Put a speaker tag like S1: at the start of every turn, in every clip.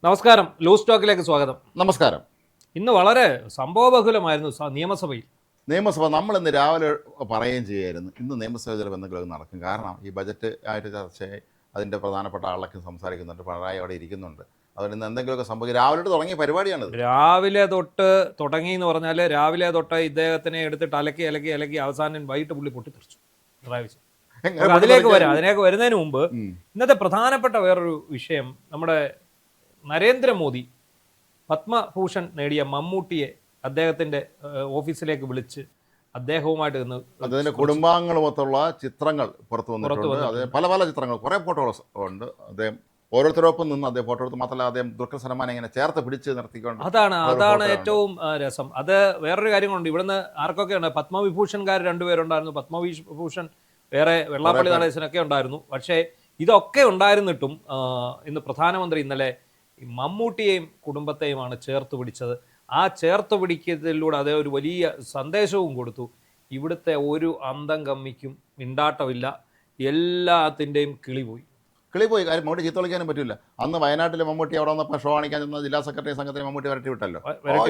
S1: നമസ്കാരം. ലൂസ് ടോക്കിലേക്ക് സ്വാഗതം.
S2: നമസ്കാരം.
S1: ഇന്ന് വളരെ സംഭവബഹുലമായിരുന്നു നിയമസഭ.
S2: നമ്മൾ ഇന്ന് രാവിലെ പറയുകയും ചെയ്യായിരുന്നു, ഇന്ന് നിയമസഭയിൽ ചിലപ്പോൾ എന്തെങ്കിലും നടക്കും. കാരണം ഈ ബജറ്റ് ആയിട്ട് ചർച്ചയായി അതിൻ്റെ പ്രധാനപ്പെട്ട ആളൊക്കെ സംസാരിക്കുന്നുണ്ട്, പിണറായി അവിടെ ഇരിക്കുന്നുണ്ട്. അതുകൊണ്ട് ഇന്ന് എന്തെങ്കിലുമൊക്കെ സംഭവിക്കും. രാവിലെ തുടങ്ങിയ പരിപാടിയാണിത്.
S1: രാവിലെ തൊട്ട് തുടങ്ങി എന്ന് പറഞ്ഞാൽ രാവിലെ തൊട്ട് ഇദ്ദേഹത്തിനെ എടുത്തിട്ട് അലക്കി അവസാനം വൈകിട്ട് പുള്ളി പൊട്ടിത്തെറിച്ചു. അതിലേക്ക് വരുന്നതിന് മുമ്പ് ഇന്നത്തെ പ്രധാനപ്പെട്ട വേറൊരു വിഷയം, നമ്മുടെ നരേന്ദ്രമോദി പത്മഭൂഷൺ നേടിയ മമ്മൂട്ടിയെ അദ്ദേഹത്തിന്റെ ഓഫീസിലേക്ക് വിളിച്ച് അദ്ദേഹവുമായിട്ട് നിന്ന്
S2: അതിന്റെ കുടുംബാംഗങ്ങളുമൊത്തുള്ള ചിത്രങ്ങൾ പുറത്തു വന്നിട്ടുണ്ട്. അത് പല ചിത്രങ്ങൾ, കുറെ ഫോട്ടോസ് ഉണ്ട്. അദ്ദേഹം ഓരോരുത്തരോടൊപ്പം നിന്ന് അദ്ദേഹം ഫോട്ടോ എടുത്ത്, മാത്രമല്ല അദ്ദേഹം ദുൽഖർ സൽമാനെ ഇങ്ങനെ ചേർത്ത് പിടിച്ച് നിർത്തിക്കൊണ്ട്.
S1: അതാണ് ഏറ്റവും രസം. അത് വേറൊരു കാര്യങ്ങളുണ്ട്. ഇവിടുന്ന് ആർക്കൊക്കെയുണ്ട്, പത്മവിഭൂഷൺകാർ രണ്ടുപേരുണ്ടായിരുന്നു, പത്മവിഭൂഷൺ വേറെ വെള്ളാപ്പള്ളി നടേശനൊക്കെ ഉണ്ടായിരുന്നു. പക്ഷേ ഇതൊക്കെ ഉണ്ടായിരുന്നിട്ടും ഇന്ന് പ്രധാനമന്ത്രി ഇന്നലെ മമ്മൂട്ടിയെയും കുടുംബത്തെയുമാണ് ചേർത്ത് പിടിച്ചത്. ആ ചേർത്ത് പിടിക്കുന്നതിലൂടെ അതേ ഒരു വലിയ സന്ദേശവും കൊടുത്തു. ഇവിടുത്തെ ഒരു അന്തം കമ്മിക്കും മിണ്ടാട്ടമില്ല, എല്ലാത്തിൻ്റെയും കിളി പോയി.
S2: കാര്യം മമ്മൂട്ടി ചീത്ത വിളിക്കാനും പറ്റില്ല. അന്ന് വയനാട്ടിൽ മമ്മൂട്ടി അവിടെ വന്നപ്പോൾ ഷോ കാണിക്കാൻ ചെന്ന ജില്ലാ സെക്രട്ടറി സംഘത്തിന് മമ്മൂട്ടി വരട്ടി വിട്ടല്ലോ.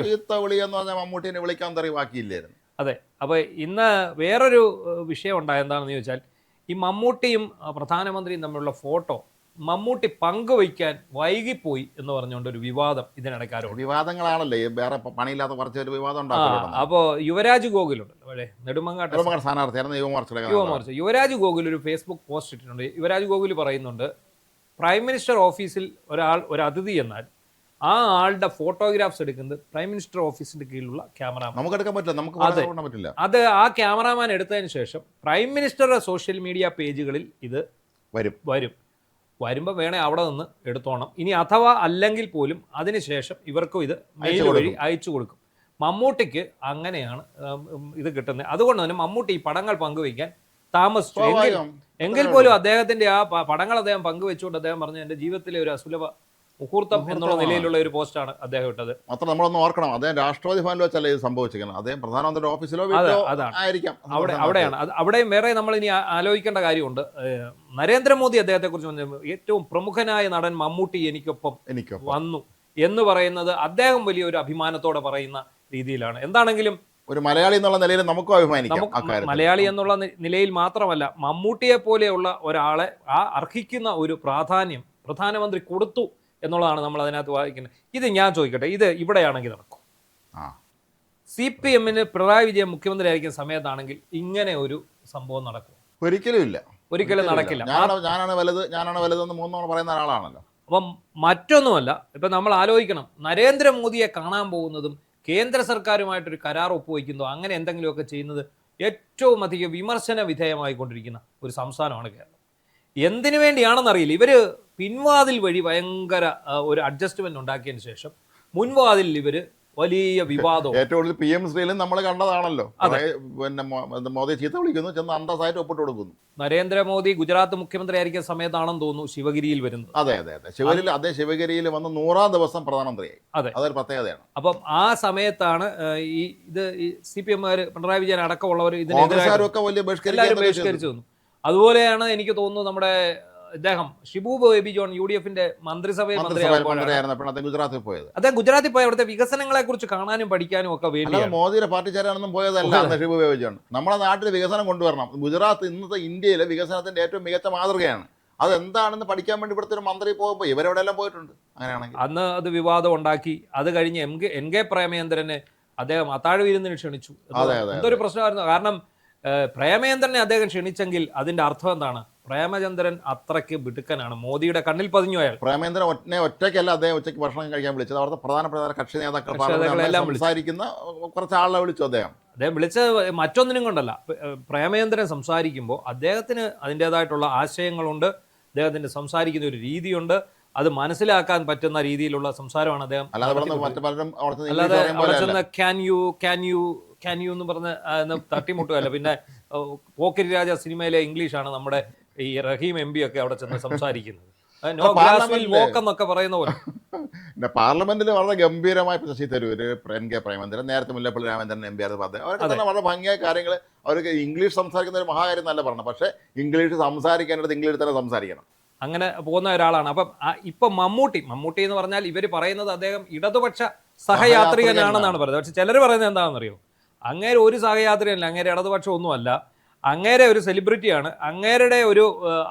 S2: ചീത്ത വിളി എന്ന് പറഞ്ഞാൽ മമ്മൂട്ടിനെ വിളിക്കാൻ തറി ബാക്കിയില്ലായിരുന്നു.
S1: അതെ. അപ്പോൾ ഇന്ന് വേറൊരു വിഷയം ഉണ്ടായത് എന്താണെന്ന് ചോദിച്ചാൽ, ഈ മമ്മൂട്ടിയും പ്രധാനമന്ത്രിയും തമ്മിലുള്ള ഫോട്ടോ മമ്മൂട്ടി പങ്കുവയ്ക്കാൻ വൈകിപ്പോയി എന്ന് പറഞ്ഞുകൊണ്ട് ഒരു വിവാദം ഇതിനിടയ്ക്ക് ആരോടും.
S2: വിവാദങ്ങളാണല്ലോ വേറെ പണിയില്ലാത്ത കുറച്ചൊരു വിവാദം ഉണ്ടാകും.
S1: അപ്പോൾ യുവരാജ് ഗോകുലുണ്ടല്ലോ, അല്ലേ, നെടുമങ്ങാട്ട്
S2: സ്ഥാനാർത്ഥിയായിരുന്നു
S1: യുവമോർച്ച. യുവരാജ് ഗോകുൽ ഒരു ഫേസ്ബുക്ക് പോസ്റ്റ് ഇട്ടിട്ടുണ്ട്. യുവരാജ് ഗോകുൽ പറയുന്നുണ്ട്, പ്രൈം മിനിസ്റ്റർ ഓഫീസിൽ ഒരു അതിഥി എന്നാൽ ആ ആളുടെ ഫോട്ടോഗ്രാഫ്സ് എടുക്കുന്നത് പ്രൈം മിനിസ്റ്റർ ഓഫീസിന്റെ കീഴിലുള്ള ക്യാമറമാൻ.
S2: നമുക്ക് എടുക്കാൻ പറ്റില്ല.
S1: അത് ആ ക്യാമറാമാൻ എടുത്തതിന് ശേഷം പ്രൈം മിനിസ്റ്ററുടെ സോഷ്യൽ മീഡിയ പേജുകളിൽ ഇത് വരുമ്പോൾ വേണേൽ അവിടെ നിന്ന് എടുത്തോണം. ഇനി അഥവാ അല്ലെങ്കിൽ പോലും അതിനുശേഷം ഇവർക്കും ഇത് മെയിൽ വഴി അയച്ചു കൊടുക്കും. മമ്മൂട്ടിക്ക് അങ്ങനെയാണ് ഇത് കിട്ടുന്നത്. അതുകൊണ്ട് തന്നെ മമ്മൂട്ടി ഈ പടങ്ങൾ പങ്കുവയ്ക്കാൻ താമസിച്ചു. എങ്കിൽ പോലും അദ്ദേഹത്തിന്റെ ആ പടങ്ങൾ അദ്ദേഹം പങ്കുവെച്ചുകൊണ്ട് അദ്ദേഹം പറഞ്ഞു, എൻ്റെ ജീവിതത്തിലെ ഒരു അസുലഭ മുഹൂർത്തം എന്നുള്ള നിലയിലുള്ള ഒരു പോസ്റ്റാണ് അദ്ദേഹം ഇട്ടത്.
S2: മാത്രം നമ്മളൊന്ന് ഓർക്കണം, അദ്ദേഹം രാഷ്ട്രപതി ഭവനിൽ വെച്ചല്ല ഇത് സംഭവിച്ചിരിക്കുന്നത്. അദ്ദേഹം പ്രധാനമന്ത്രിയുടെ ഓഫീസിലോ ആയിരിക്കാം.
S1: അവിടെയാണ്. അവിടെയും വേറെ നമ്മൾ ഇനി ആലോചിക്കേണ്ട കാര്യമുണ്ട്. നരേന്ദ്രമോദി അദ്ദേഹത്തെ കുറിച്ച് ഏറ്റവും പ്രമുഖനായ നടൻ മമ്മൂട്ടി എനിക്കൊപ്പം വന്നു എന്ന് പറയുന്നത് അദ്ദേഹം വലിയൊരു അഭിമാനത്തോടെ പറയുന്ന രീതിയിലാണ്. എന്താണെങ്കിലും
S2: ഒരു മലയാളി എന്നുള്ള നിലയിൽ നമുക്കും അഭിമാനിക്കാം.
S1: മലയാളി എന്നുള്ള നിലയിൽ മാത്രമല്ല, മമ്മൂട്ടിയെ പോലെയുള്ള ഒരാളെ ആ അർഹിക്കുന്ന ഒരു പ്രാധാന്യം പ്രധാനമന്ത്രി കൊടുത്തു എന്നുള്ളതാണ് നമ്മൾ അതിനകത്ത് വായിക്കുന്നത്. ഇത് ഞാൻ ചോദിക്കട്ടെ, ഇത് ഇവിടെയാണെങ്കിൽ നടക്കും? CPM പിണറായി വിജയൻ മുഖ്യമന്ത്രി ആയിരിക്കുന്ന സമയത്താണെങ്കിൽ ഇങ്ങനെ ഒരു സംഭവം നടക്കും? ഒരിക്കലും നടക്കില്ല.
S2: ഞാനാണ് വലുതെന്ന് മൂന്നോളം പറയുന്ന ഒരാളാണല്ലോ.
S1: അപ്പം മറ്റൊന്നുമല്ല, ഇപ്പം നമ്മൾ ആലോചിക്കണം, നരേന്ദ്രമോദിയെ കാണാൻ പോകുന്നതും കേന്ദ്ര സർക്കാരുമായിട്ടൊരു കരാർ ഒപ്പുവയ്ക്കുന്നതോ അങ്ങനെ എന്തെങ്കിലുമൊക്കെ ചെയ്യുന്നത് ഏറ്റവും അധികം വിമർശന വിധേയമായിക്കൊണ്ടിരിക്കുന്ന ഒരു സംസ്ഥാനമാണ് കേരളം. എന്തിനു വേണ്ടിയാണെന്നറിയില്ല. ഇവർ പിൻവാതിൽ വഴി ഭയങ്കര ഒരു അഡ്ജസ്റ്റ്മെന്റ് ഉണ്ടാക്കിയതിന് ശേഷം മുൻവാതിൽ ഇവർ വലിയ വിവാദം.
S2: ഏറ്റവും കൂടുതൽ PM ശ്രീയിലും നമ്മൾ കണ്ടതാണല്ലോ. പിന്നെ മോദി ചീത്ത വിളിക്കുന്നു, ചെന്ന് അന്തസ്സായിട്ട് ഒപ്പിട്ട് കൊടുക്കുന്നു.
S1: നരേന്ദ്രമോദി ഗുജറാത്ത് മുഖ്യമന്ത്രി ആയിരിക്കുന്ന സമയത്താണെന്ന് തോന്നുന്നു ശിവഗിരിയിൽ വരുന്നത്.
S2: അതെ, ശിവഗിരിയിൽ വന്ന് 100ാം ദിവസം പ്രധാനമന്ത്രിയായി. അതൊരു പ്രത്യേകതയാണ്.
S1: അപ്പം ആ സമയത്താണ് ഇത് CPM പിണറായി വിജയൻ അടക്കമുള്ളവർ ഇതിനെതിരെ ബഹിഷ്കരിച്ചു വന്നു. അതുപോലെയാണ് എനിക്ക് തോന്നുന്നു നമ്മുടെ ഇദ്ദേഹം ഷിബു ബേബി ജോൺ UDFന്റെ മന്ത്രിസഭയിൽ
S2: ഗുജറാത്തിൽ പോയത്.
S1: അദ്ദേഹം ഗുജറാത്തിൽ പോയി അവിടുത്തെ വികസനങ്ങളെ കുറിച്ച് കാണാനും പഠിക്കാനും ഒക്കെ വേണ്ടി.
S2: മോദിയുടെ പാർട്ടി ചേരാനൊന്നും പോയതല്ല ഷിബു ബേബി ജോൺ. നമ്മുടെ നാട്ടിൽ വികസനം കൊണ്ടുവരണം. ഗുജറാത്ത് ഇന്നത്തെ ഇന്ത്യയിലെ വികസനത്തിന്റെ ഏറ്റവും മികച്ച മാതൃകയാണ്. അതെന്താണെന്ന് പഠിക്കാൻ വേണ്ടി ഇവിടുത്തെ ഒരു മന്ത്രി പോകുമ്പോൾ ഇവരെവിടെ എല്ലാം പോയിട്ടുണ്ട്. അങ്ങനെയാണെങ്കിൽ
S1: അന്ന് അത് വിവാദം ഉണ്ടാക്കി. അത് കഴിഞ്ഞ് NK പ്രേമചന്ദ്രനെ അദ്ദേഹം അത്താഴ വിരുന്നിന് ക്ഷണിച്ചു. എന്തൊരു പ്രശ്നമായിരുന്നു. കാരണം പ്രേമചന്ദ്രനെ അദ്ദേഹം ക്ഷണിച്ചെങ്കിൽ അതിന്റെ അർത്ഥം എന്താണ്? പ്രേമചന്ദ്രൻ അത്രയ്ക്ക് മിടുക്കനാണ്, മോദിയുടെ കണ്ണിൽ പതിഞ്ഞു. അയാൾ
S2: പ്രേമചന്ദ്രൻ ഒറ്റയ്ക്കല്ല അദ്ദേഹം ഉച്ചയ്ക്ക് ഭക്ഷണം കഴിക്കാൻ വിളിച്ചത്. അവിടുത്തെ പ്രധാനപ്പെട്ട കക്ഷി നേതാക്കളെല്ലാം സംസാരിക്കുന്ന കുറച്ച് ആളെ വിളിച്ചു. അദ്ദേഹം
S1: വിളിച്ചത് മറ്റൊന്നിനും കൊണ്ടല്ല. പ്രേമചന്ദ്രൻ സംസാരിക്കുമ്പോൾ അദ്ദേഹത്തിന് അതിൻ്റെതായിട്ടുള്ള ആശയങ്ങളുണ്ട്, അദ്ദേഹത്തിന്റെ സംസാരിക്കുന്ന ഒരു രീതിയുണ്ട്. അത് മനസ്സിലാക്കാൻ പറ്റുന്ന രീതിയിലുള്ള സംസാരമാണ് അദ്ദേഹം. അല്ലാതെ അവിടെ ചെന്ന് ക്യാൻ യു എന്ന് പറഞ്ഞ് തട്ടിമുട്ടുകയല്ല. പിന്നെ പോക്കിരി രാജ സിനിമയിലെ ഇംഗ്ലീഷാണ് നമ്മുടെ ഈ റഹീം MP ഒക്കെ അവിടെ ചെന്ന് സംസാരിക്കുന്നത്. എന്നൊക്കെ പറയുന്ന പോലെ.
S2: പാർലമെന്റിൽ വളരെ ഗംഭീരമായ ശശി തരൂര്, NK പ്രേമചന്ദ്രൻ, നേരത്തെ മുല്ലപ്പള്ളി രാമചന്ദ്രൻ MP അവർക്ക് തന്നെ വളരെ ഭംഗിയായ കാര്യങ്ങൾ. അവർക്ക് ഇംഗ്ലീഷ് സംസാരിക്കുന്ന ഒരു മഹാകാര്യം നല്ല പറഞ്ഞു. പക്ഷേ ഇംഗ്ലീഷ് സംസാരിക്കേണ്ടത് ഇംഗ്ലീഷിൽ തന്നെ സംസാരിക്കണം.
S1: അങ്ങനെ പോകുന്ന ഒരാളാണ്. അപ്പം ഇപ്പം മമ്മൂട്ടി എന്ന് പറഞ്ഞാൽ ഇവർ പറയുന്നത് അദ്ദേഹം ഇടതുപക്ഷ സഹയാത്രികനാണെന്നാണ് പറയുന്നത്. പക്ഷെ ചിലർ പറയുന്നത് എന്താണെന്നറിയോ, അങ്ങേരെ ഒരു സഹയാത്രികനല്ല, അങ്ങേരെ ഇടതുപക്ഷം ഒന്നുമല്ല, അങ്ങേരെ ഒരു സെലിബ്രിറ്റിയാണ്. അങ്ങേരുടെ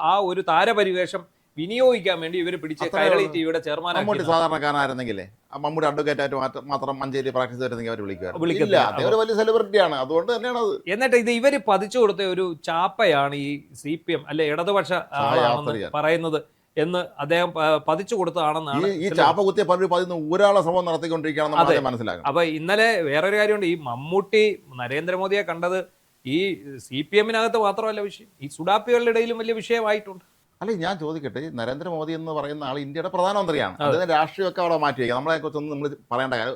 S1: ആ ഒരു താരപരിവേഷം വിനിയോഗിക്കാൻ വേണ്ടി ഇവർ പിടിച്ച് കൈരളി ടിവിയുടെ ചെയർമാൻ.
S2: മമ്മൂട്ടി സാധാരണക്കാരനായിരുന്നെങ്കിലേ മമ്മൂട്ടി അഡ്വക്കേറ്റായിട്ട് മാത്രം മഞ്ചേരി പ്രാക്ടീസ് വരുന്നെങ്കിൽ അവർ വിളിക്കില്ല. അദ്ദേഹം ഒരു വലിയ സെലിബ്രിറ്റിയാണ്, അതുകൊണ്ട് തന്നെയാണ് അത്.
S1: എന്നിട്ട് ഇത് ഇവർ പതിച്ചു കൊടുത്ത ഒരു ചാപ്പയാണ് ഈ CPM അല്ലെ ഇടതുപക്ഷ ആളാണെന്ന് പറയുന്നത് എന്ന് അദ്ദേഹം പതിച്ചു കൊടുത്തതാണെന്നാണ്.
S2: ഈ ചാപ്പ കുത്തിയ പലരും ഊരാളെ ശ്രമം നടത്തിക്കൊണ്ടിരിക്കുകയാണെന്ന് മനസ്സിലാക്കാം.
S1: അപ്പൊ ഇന്നലെ വേറൊരു കാര്യമുണ്ട്, ഈ മമ്മൂട്ടി നരേന്ദ്രമോദിയെ കണ്ടത് ഈ CPM-നകത്ത് മാത്രമല്ല വിഷയം, ഈ സുഡാപ്പികളുടെ ഇടയിലും വലിയ വിഷയമായിട്ടുണ്ട്.
S2: അല്ലെ, ഞാൻ ചോദിക്കട്ടെ, ഈ നരേന്ദ്രമോദി എന്ന് പറയുന്ന ആൾ ഇന്ത്യയുടെ പ്രധാനമന്ത്രിയാണ്. അദ്ദേഹം രാഷ്ട്രീയമൊക്കെ അവിടെ മാറ്റി വയ്ക്കുക. നമ്മളെ കുറിച്ചൊന്നും നമ്മൾ പറയേണ്ട കാര്യം,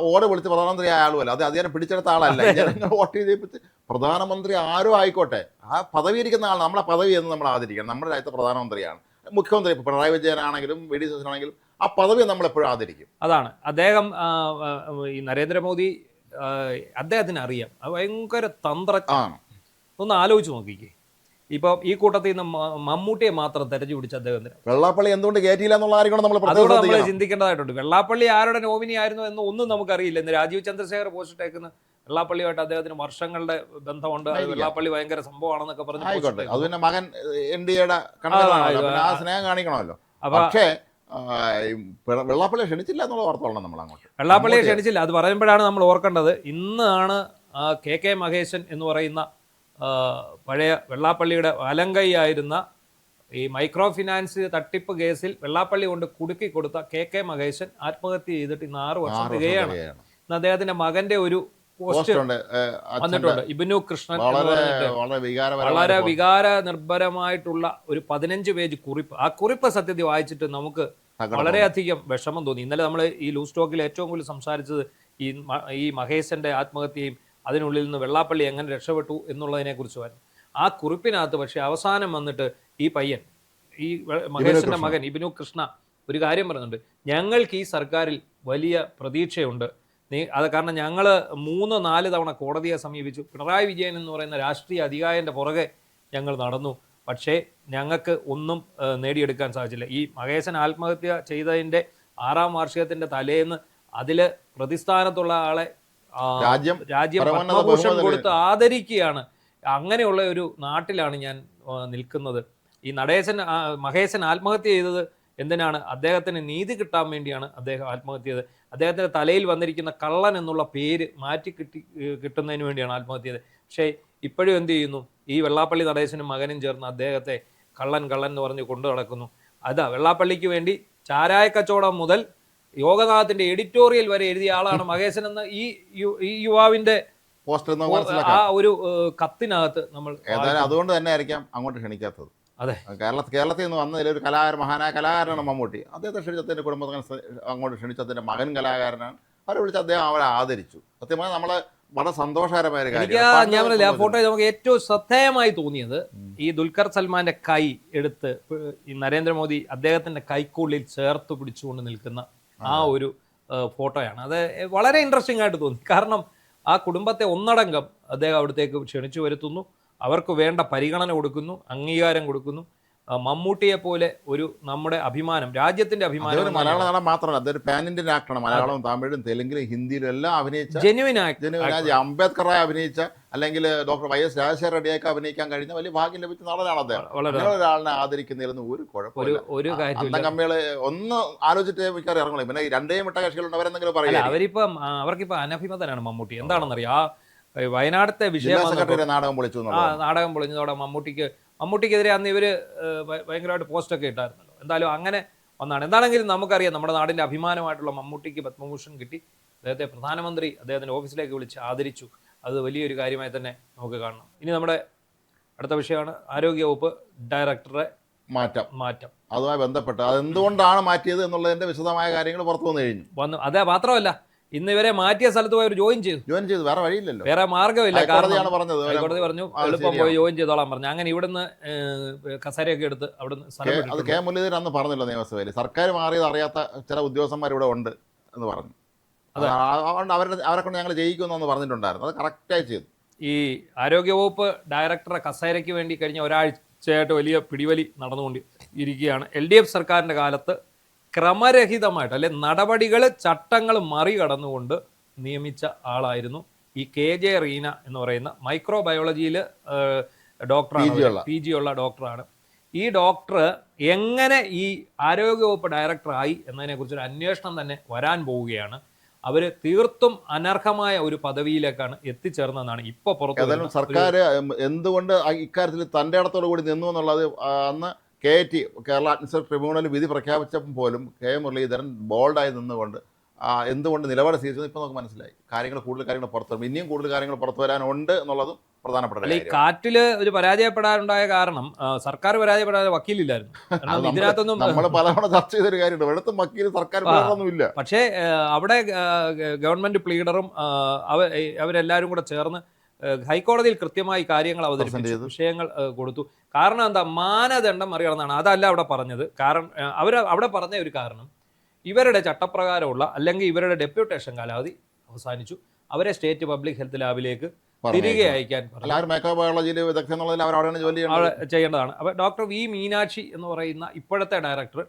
S2: ഓടെ വിളിച്ച് പ്രധാനമന്ത്രി ആളുമല്ല, അത് അദ്ദേഹം പിടിച്ചെടുത്ത ആളല്ല. ജനങ്ങൾ വോട്ട് ചെയ്ത് പ്രധാനമന്ത്രി ആരും ആയിക്കോട്ടെ, ആ പദവി ഇരിക്കുന്ന ആൾ, നമ്മളെ പദവി എന്ന് നമ്മൾ ആദരിക്കണം. നമ്മുടെ രാജ്യത്തെ പ്രധാനമന്ത്രിയാണ്, മുഖ്യമന്ത്രി പിണറായി വിജയനാണെങ്കിലും വി ഡി സതീശനാണെങ്കിലും ആ പദവി നമ്മളെപ്പോഴും ആദരിക്കും.
S1: അതാണ് അദ്ദേഹം ഈ നരേന്ദ്രമോദി അദ്ദേഹത്തിന് അറിയാം, അത് ഭയങ്കര തന്ത്രജ്ഞാണ്. ഒന്ന് ആലോചിച്ച് നോക്കിക്കേ, ഇപ്പൊ ഈ കൂട്ടത്തിൽ നിന്ന് മമ്മൂട്ടിയെ മാത്രം തെരഞ്ഞു പിടിച്ച അദ്ദേഹത്തിന്
S2: വെള്ളാപ്പള്ളി എന്തുകൊണ്ട് കയറ്റിയില്ല എന്നുള്ള ആരെങ്കിലും
S1: നമ്മൾ ചിന്തിക്കേണ്ടതായിട്ടുണ്ട്. വെള്ളാപ്പള്ളി ആരുടെ നോമിനി ആയിരുന്നു എന്ന് ഒന്നും നമുക്കറിയില്ല. ഇന്ന് രാജീവ് ചന്ദ്രശേഖർ പോസ്റ്റ് ഇട്ടേക്കുന്ന വെള്ളാപ്പള്ളിയുമായിട്ട് അദ്ദേഹത്തിന് വർഷങ്ങളുടെ ബന്ധമുണ്ട്, വെള്ളാപ്പള്ളി ഭയങ്കര സംഭവമാണെന്നൊക്കെ പറഞ്ഞു.
S2: അത് പിന്നെ മകൻ NDA-യുടെ ആ സ്നേഹം കാണിക്കണമല്ലോ. പക്ഷേ വെള്ളാപ്പള്ളിയെ ക്ഷണിച്ചില്ല എന്നുള്ള വാർത്തകളാണ് നമ്മൾ അങ്ങോട്ട്.
S1: വെള്ളാപ്പള്ളിയെ ക്ഷണിച്ചില്ല, അത് പറയുമ്പോഴാണ് നമ്മൾ ഓർക്കേണ്ടത്. ഇന്നാണ് KK മഹേശൻ എന്ന് പറയുന്ന പഴയ വെള്ളാപ്പള്ളിയുടെ വലങ്കൈയായിരുന്ന ഈ മൈക്രോ ഫിനാൻസ് തട്ടിപ്പ് കേസിൽ വെള്ളാപ്പള്ളി കൊണ്ട് കുടുക്കി കൊടുത്ത KK മഹേശൻ ആത്മഹത്യ ചെയ്തിട്ട് ഇന്ന് 6 വർഷം തികയാണ്. ഇന്ന് അദ്ദേഹത്തിന്റെ മകന്റെ ഒരു പോസ്റ്റ് വന്നിട്ടുണ്ട്, ഇബിനു കൃഷ്ണൻ. വളരെ വികാര നിർഭരമായിട്ടുള്ള ഒരു 15 പേജ് കുറിപ്പ്. ആ കുറിപ്പ് സത്യത്തിൽ വായിച്ചിട്ട് നമുക്ക് വളരെയധികം വിഷമം തോന്നി. ഇന്നലെ നമ്മൾ ഈ ലൂസ് ടോക്കിൽ ഏറ്റവും കൂടുതൽ സംസാരിച്ചത് ഈ മഹേശന്റെ ആത്മഹത്യയും അതിനുള്ളിൽ നിന്ന് വെള്ളാപ്പള്ളി എങ്ങനെ രക്ഷപ്പെട്ടു എന്നുള്ളതിനെ കുറിച്ചുമായിരുന്നു. ആ കുറിപ്പിനകത്ത് പക്ഷേ അവസാനം വന്നിട്ട് ഈ പയ്യൻ, ഈ മഹേശന്റെ മകൻ ഇബിനു കൃഷ്ണ ഒരു കാര്യം പറയുന്നുണ്ട്, ഞങ്ങൾക്ക് ഈ സർക്കാരിൽ വലിയ പ്രതീക്ഷയുണ്ട്. കാരണം ഞങ്ങൾ 3-4 തവണ കോടതിയെ സമീപിച്ചു, പിണറായി വിജയൻ എന്ന് പറയുന്ന രാഷ്ട്രീയ അധികാരൻ്റെ പുറകെ ഞങ്ങൾ നടന്നു, പക്ഷേ ഞങ്ങൾക്ക് ഒന്നും നേടിയെടുക്കാൻ സാധിച്ചില്ല. ഈ മഹേശൻ ആത്മഹത്യ ചെയ്തതിൻ്റെ 6ാം വാർഷികത്തിൻ്റെ തലേന്ന് അതിൽ പ്രതിസ്ഥാനത്തുള്ള ആളെ രാജ്യം പത്മഭൂഷൺ കൊടുത്ത് ആദരിക്കുകയാണ്. അങ്ങനെയുള്ള ഒരു നാട്ടിലാണ് ഞാൻ നിൽക്കുന്നത്. ഈ മഹേശൻ ആത്മഹത്യ ചെയ്തത് എന്തിനാണ്? അദ്ദേഹത്തിന് നീതി കിട്ടാൻ വേണ്ടിയാണ് അദ്ദേഹം ആത്മഹത്യ ചെയ്തത്. അദ്ദേഹത്തിൻ്റെ തലയിൽ വന്നിരിക്കുന്ന കള്ളൻ എന്നുള്ള പേര് മാറ്റി കിട്ടുന്നതിന് വേണ്ടിയാണ് ആത്മഹത്യ ചെയ്തത്. പക്ഷേ ഇപ്പോഴും എന്ത് ചെയ്യുന്നു? ഈ വെള്ളാപ്പള്ളി നടേശനും മകനും ചേർന്ന് അദ്ദേഹത്തെ കള്ളൻ എന്ന് പറഞ്ഞ് കൊണ്ടു നടക്കുന്നു. വെള്ളാപ്പള്ളിക്ക് വേണ്ടി ചാരായ കച്ചവടം മുതൽ യോഗനാഥിന്റെ എഡിറ്റോറിയൽ വരെ എഴുതിയ ആളാണ് മഹേശൻ എന്ന ഈ യുവാവിന്റെ ആ ഒരു കത്തിനകത്ത് നമ്മൾ.
S2: അതുകൊണ്ട് തന്നെ ആയിരിക്കാം അങ്ങോട്ട് ക്ഷണിക്കാത്തത്.
S1: അതെ,
S2: കേരളത്തിൽ നിന്ന് വന്നതിൽ ഒരു മഹാനായ കലാകാരനാണ് മമ്മൂട്ടി. അദ്ദേഹത്തെ ക്ഷണിച്ചതിന്റെ കുടുംബത്തിന് അങ്ങോട്ട് ക്ഷണിച്ചതിന്റെ മകൻ കലാകാരനാണ്. അവരെ വിളിച്ച് അദ്ദേഹം അവരെ ആദരിച്ചു. സത്യമായി നമ്മളെ വളരെ സന്തോഷകരമായ ഒരു കാര്യം.
S1: ഞാൻ പറഞ്ഞില്ല, ആ ഫോട്ടോയിൽ നമുക്ക് ഏറ്റവും ശ്രദ്ധേയമായി തോന്നിയത് ഈ ദുൽഖർ സൽമാന്റെ കൈ എടുത്ത് ഈ നരേന്ദ്രമോദി അദ്ദേഹത്തിന്റെ കൈക്കുള്ളിൽ ചേർത്ത് പിടിച്ചുകൊണ്ട് നിൽക്കുന്ന ആ ഒരു ഫോട്ടോയാണ്. അത് വളരെ ഇൻട്രസ്റ്റിംഗ് ആയിട്ട് തോന്നി. കാരണം ആ കുടുംബത്തെ ഒന്നടങ്കം അദ്ദേഹം അവിടത്തേക്ക് ക്ഷണിച്ചു വരുത്തുന്നു, അവർക്ക് വേണ്ട പരിഗണന കൊടുക്കുന്നു, അംഗീകാരം കൊടുക്കുന്നു. മമ്മൂട്ടിയെ പോലെ ഒരു നമ്മുടെ അഭിമാനം, രാജ്യത്തിന്റെ അഭിമാനം.
S2: മലയാള നടൻ മാത്രമല്ല, അതൊരു പാൻ ഇന്ത്യൻ ആക്ടറാണ്. മലയാളവും തമിഴും തെലുങ്കിലും ഹിന്ദിയിലും എല്ലാം അഭിനയിച്ച
S1: ജെന്യുവിൻ
S2: അംബേദ്കറായി അഭിനയിച്ച, അല്ലെങ്കിൽ ഡോക്ടർ YS രാജശേഖര റെഡ്ഡിയൊക്കെ അഭിനയിക്കാൻ കഴിഞ്ഞ വലിയ ഭാഗ്യം ലഭിച്ച നടനാണ് അദ്ദേഹം. ഒരാളിനെ ആദരിക്കുന്നതിലൊന്നും ഒരു കുഴപ്പമില്ല. കമ്മികള് ഒന്ന് ആലോചിച്ചിട്ട് മിക്കവാറും ഇറങ്ങുള്ളൂ. പിന്നെ 2 മിട്ട കക്ഷികളുണ്ട്, അവരെന്തെങ്കിലും പറയാം.
S1: അവർക്കിപ്പോ അനഭിമതനാണ് മമ്മൂട്ടി. എന്താണെന്നറിയാം, വയനാടത്തെ വിഷയം നാടകം പൊളിഞ്ഞതോടെ മമ്മൂട്ടിക്കെതിരെ അന്ന് ഇവര് ഭയങ്കരമായിട്ട് പോസ്റ്റൊക്കെ ഇട്ടായിരുന്നല്ലോ. എന്തായാലും അങ്ങനെ ഒന്നാണ്. എന്താണെങ്കിലും നമുക്കറിയാം, നമ്മുടെ നാടിന്റെ അഭിമാനമായിട്ടുള്ള മമ്മൂട്ടിക്ക് പത്മഭൂഷൺ കിട്ടി. അദ്ദേഹത്തെ പ്രധാനമന്ത്രി അദ്ദേഹത്തിന്റെ ഓഫീസിലേക്ക് വിളിച്ച് ആദരിച്ചു. അത് വലിയൊരു കാര്യമായി തന്നെ നമുക്ക് കാണണം. ഇനി നമ്മുടെ അടുത്ത വിഷയമാണ് ആരോഗ്യവകുപ്പ് ഡയറക്ടറെ മാറ്റം.
S2: അതുമായി ബന്ധപ്പെട്ട് അതെന്തുകൊണ്ടാണ് മാറ്റിയത് എന്നുള്ളതിന്റെ വിശദമായ കാര്യങ്ങൾ പുറത്തു വന്നു.
S1: അതേ മാത്രമല്ല, ഇന്ന് ഇവരെ മാറ്റിയ സ്ഥലത്ത് പോയി ജോയിൻ ചെയ്തു.
S2: വേറെ വഴിയില്ലല്ലോ,
S1: വേറെ മാർഗ്ഗമില്ല. ഹൈക്കോടതി പറഞ്ഞു എളുപ്പം പോയി ജോയിൻ ചെയ്തോളാൻ പറഞ്ഞു. അങ്ങനെ ഇവിടുന്ന് കസേരയൊക്കെ എടുത്ത് അവിടുന്ന്
S2: അത് കെ മുരളീധരൻ അന്ന് പറഞ്ഞല്ലോ നിയമസഭയിൽ, സർക്കാർ മാറിയത് അറിയാത്ത ചില ഉദ്യോഗസ്ഥന്മാർ ഇവിടെ ഉണ്ട് എന്ന് പറഞ്ഞു. അതുകൊണ്ട് അവരെ കൊണ്ട് ഞങ്ങൾ ജയിക്കുമെന്ന് പറഞ്ഞിട്ടുണ്ടായിരുന്നു. അത് കറക്റ്റായി ചെയ്തു.
S1: ഈ ആരോഗ്യവകുപ്പ് ഡയറക്ടറെ കസേരയ്ക്ക് വേണ്ടി കഴിഞ്ഞ ഒരാഴ്ചയായിട്ട് വലിയ പിടിവലി നടന്നുകൊണ്ട് ഇരിക്കുകയാണ്. LDF സർക്കാരിൻ്റെ കാലത്ത് ക്രമരഹിതമായിട്ട് അല്ലെ നടപടികൾ ചട്ടങ്ങൾ മറികടന്നുകൊണ്ട് നിയമിച്ച ആളായിരുന്നു ഈ KJ റീന എന്ന് പറയുന്ന മൈക്രോബയോളജിയിൽ ഡോക്ടറാണ്, PG ഉള്ള ഡോക്ടറാണ്. ഈ ഡോക്ടർ എങ്ങനെ ഈ ആരോഗ്യവകുപ്പ് ഡയറക്ടറായി എന്നതിനെക്കുറിച്ചൊരു അന്വേഷണം തന്നെ വരാൻ പോവുകയാണ്. അവർ തീർത്തും അനർഹമായ ഒരു പദവിയിലേക്കാണ് എത്തിച്ചേർന്നതെന്നാണ് ഇപ്പോൾ പുറത്തു.
S2: സർക്കാർ എന്തുകൊണ്ട് ഇക്കാര്യത്തിൽ തൻ്റെ ഇടത്തോടു കൂടി നിന്നു എന്നുള്ളത് അന്ന് KT കേരള അഡ്മിനിസ്ട്രേറ്റീവ് ട്രിബ്യൂണൽ വിധി പ്രഖ്യാപിച്ചപ്പോൾ പോലും K മുരളീധരൻ ബോൾഡായി നിന്നുകൊണ്ട് എന്തുകൊണ്ട് നിലപാട് സ്വീകരിച്ചത് ഇപ്പോൾ നമുക്ക് മനസ്സിലായി. കൂടുതൽ കാര്യങ്ങൾ പുറത്തു വരും, ഇനിയും കൂടുതൽ കാര്യങ്ങൾ പുറത്തു വരാനുണ്ട് എന്നുള്ളതും പ്രധാനപ്പെട്ട.
S1: ഈ കാറ്റില് ഒരു പരാജയപ്പെടാനുണ്ടായ കാരണം സർക്കാർ പരാജയപ്പെടാതെ വക്കീലില്ലായിരുന്നു. ഇതിനകത്തൊന്നും
S2: നമ്മൾ പലതവണ ചർച്ച ചെയ്തൊരു കാര്യമുണ്ട്, ഇവിടുത്തെ വക്കീൽ സർക്കാർ ഒന്നുമില്ല.
S1: പക്ഷേ അവിടെ ഗവൺമെന്റ് പ്ലീഡറും അവരെല്ലാവരും കൂടെ ചേർന്ന് ഹൈക്കോടതിയിൽ കൃത്യമായി കാര്യങ്ങൾ അവതരിപ്പിച്ചു, വിഷയങ്ങൾ കൊടുത്തു. കാരണം എന്താ, മാനദണ്ഡം മറികടന്നാണ്. അതല്ല അവിടെ പറഞ്ഞത്. കാരണം അവിടെ പറഞ്ഞ ഒരു കാരണം ഇവരുടെ ചട്ടപ്രകാരമുള്ള അല്ലെങ്കിൽ ഇവരുടെ ഡെപ്യൂട്ടേഷൻ കാലാവധി അവസാനിച്ചു, അവരെ സ്റ്റേറ്റ് പബ്ലിക് ഹെൽത്ത് ലാബിലേക്ക് തിരികെ അയക്കാൻ ചെയ്യേണ്ടതാണ്. അപ്പോൾ ഡോക്ടർ V മീനാക്ഷി എന്ന് പറയുന്ന ഇപ്പോഴത്തെ ഡയറക്ടർ,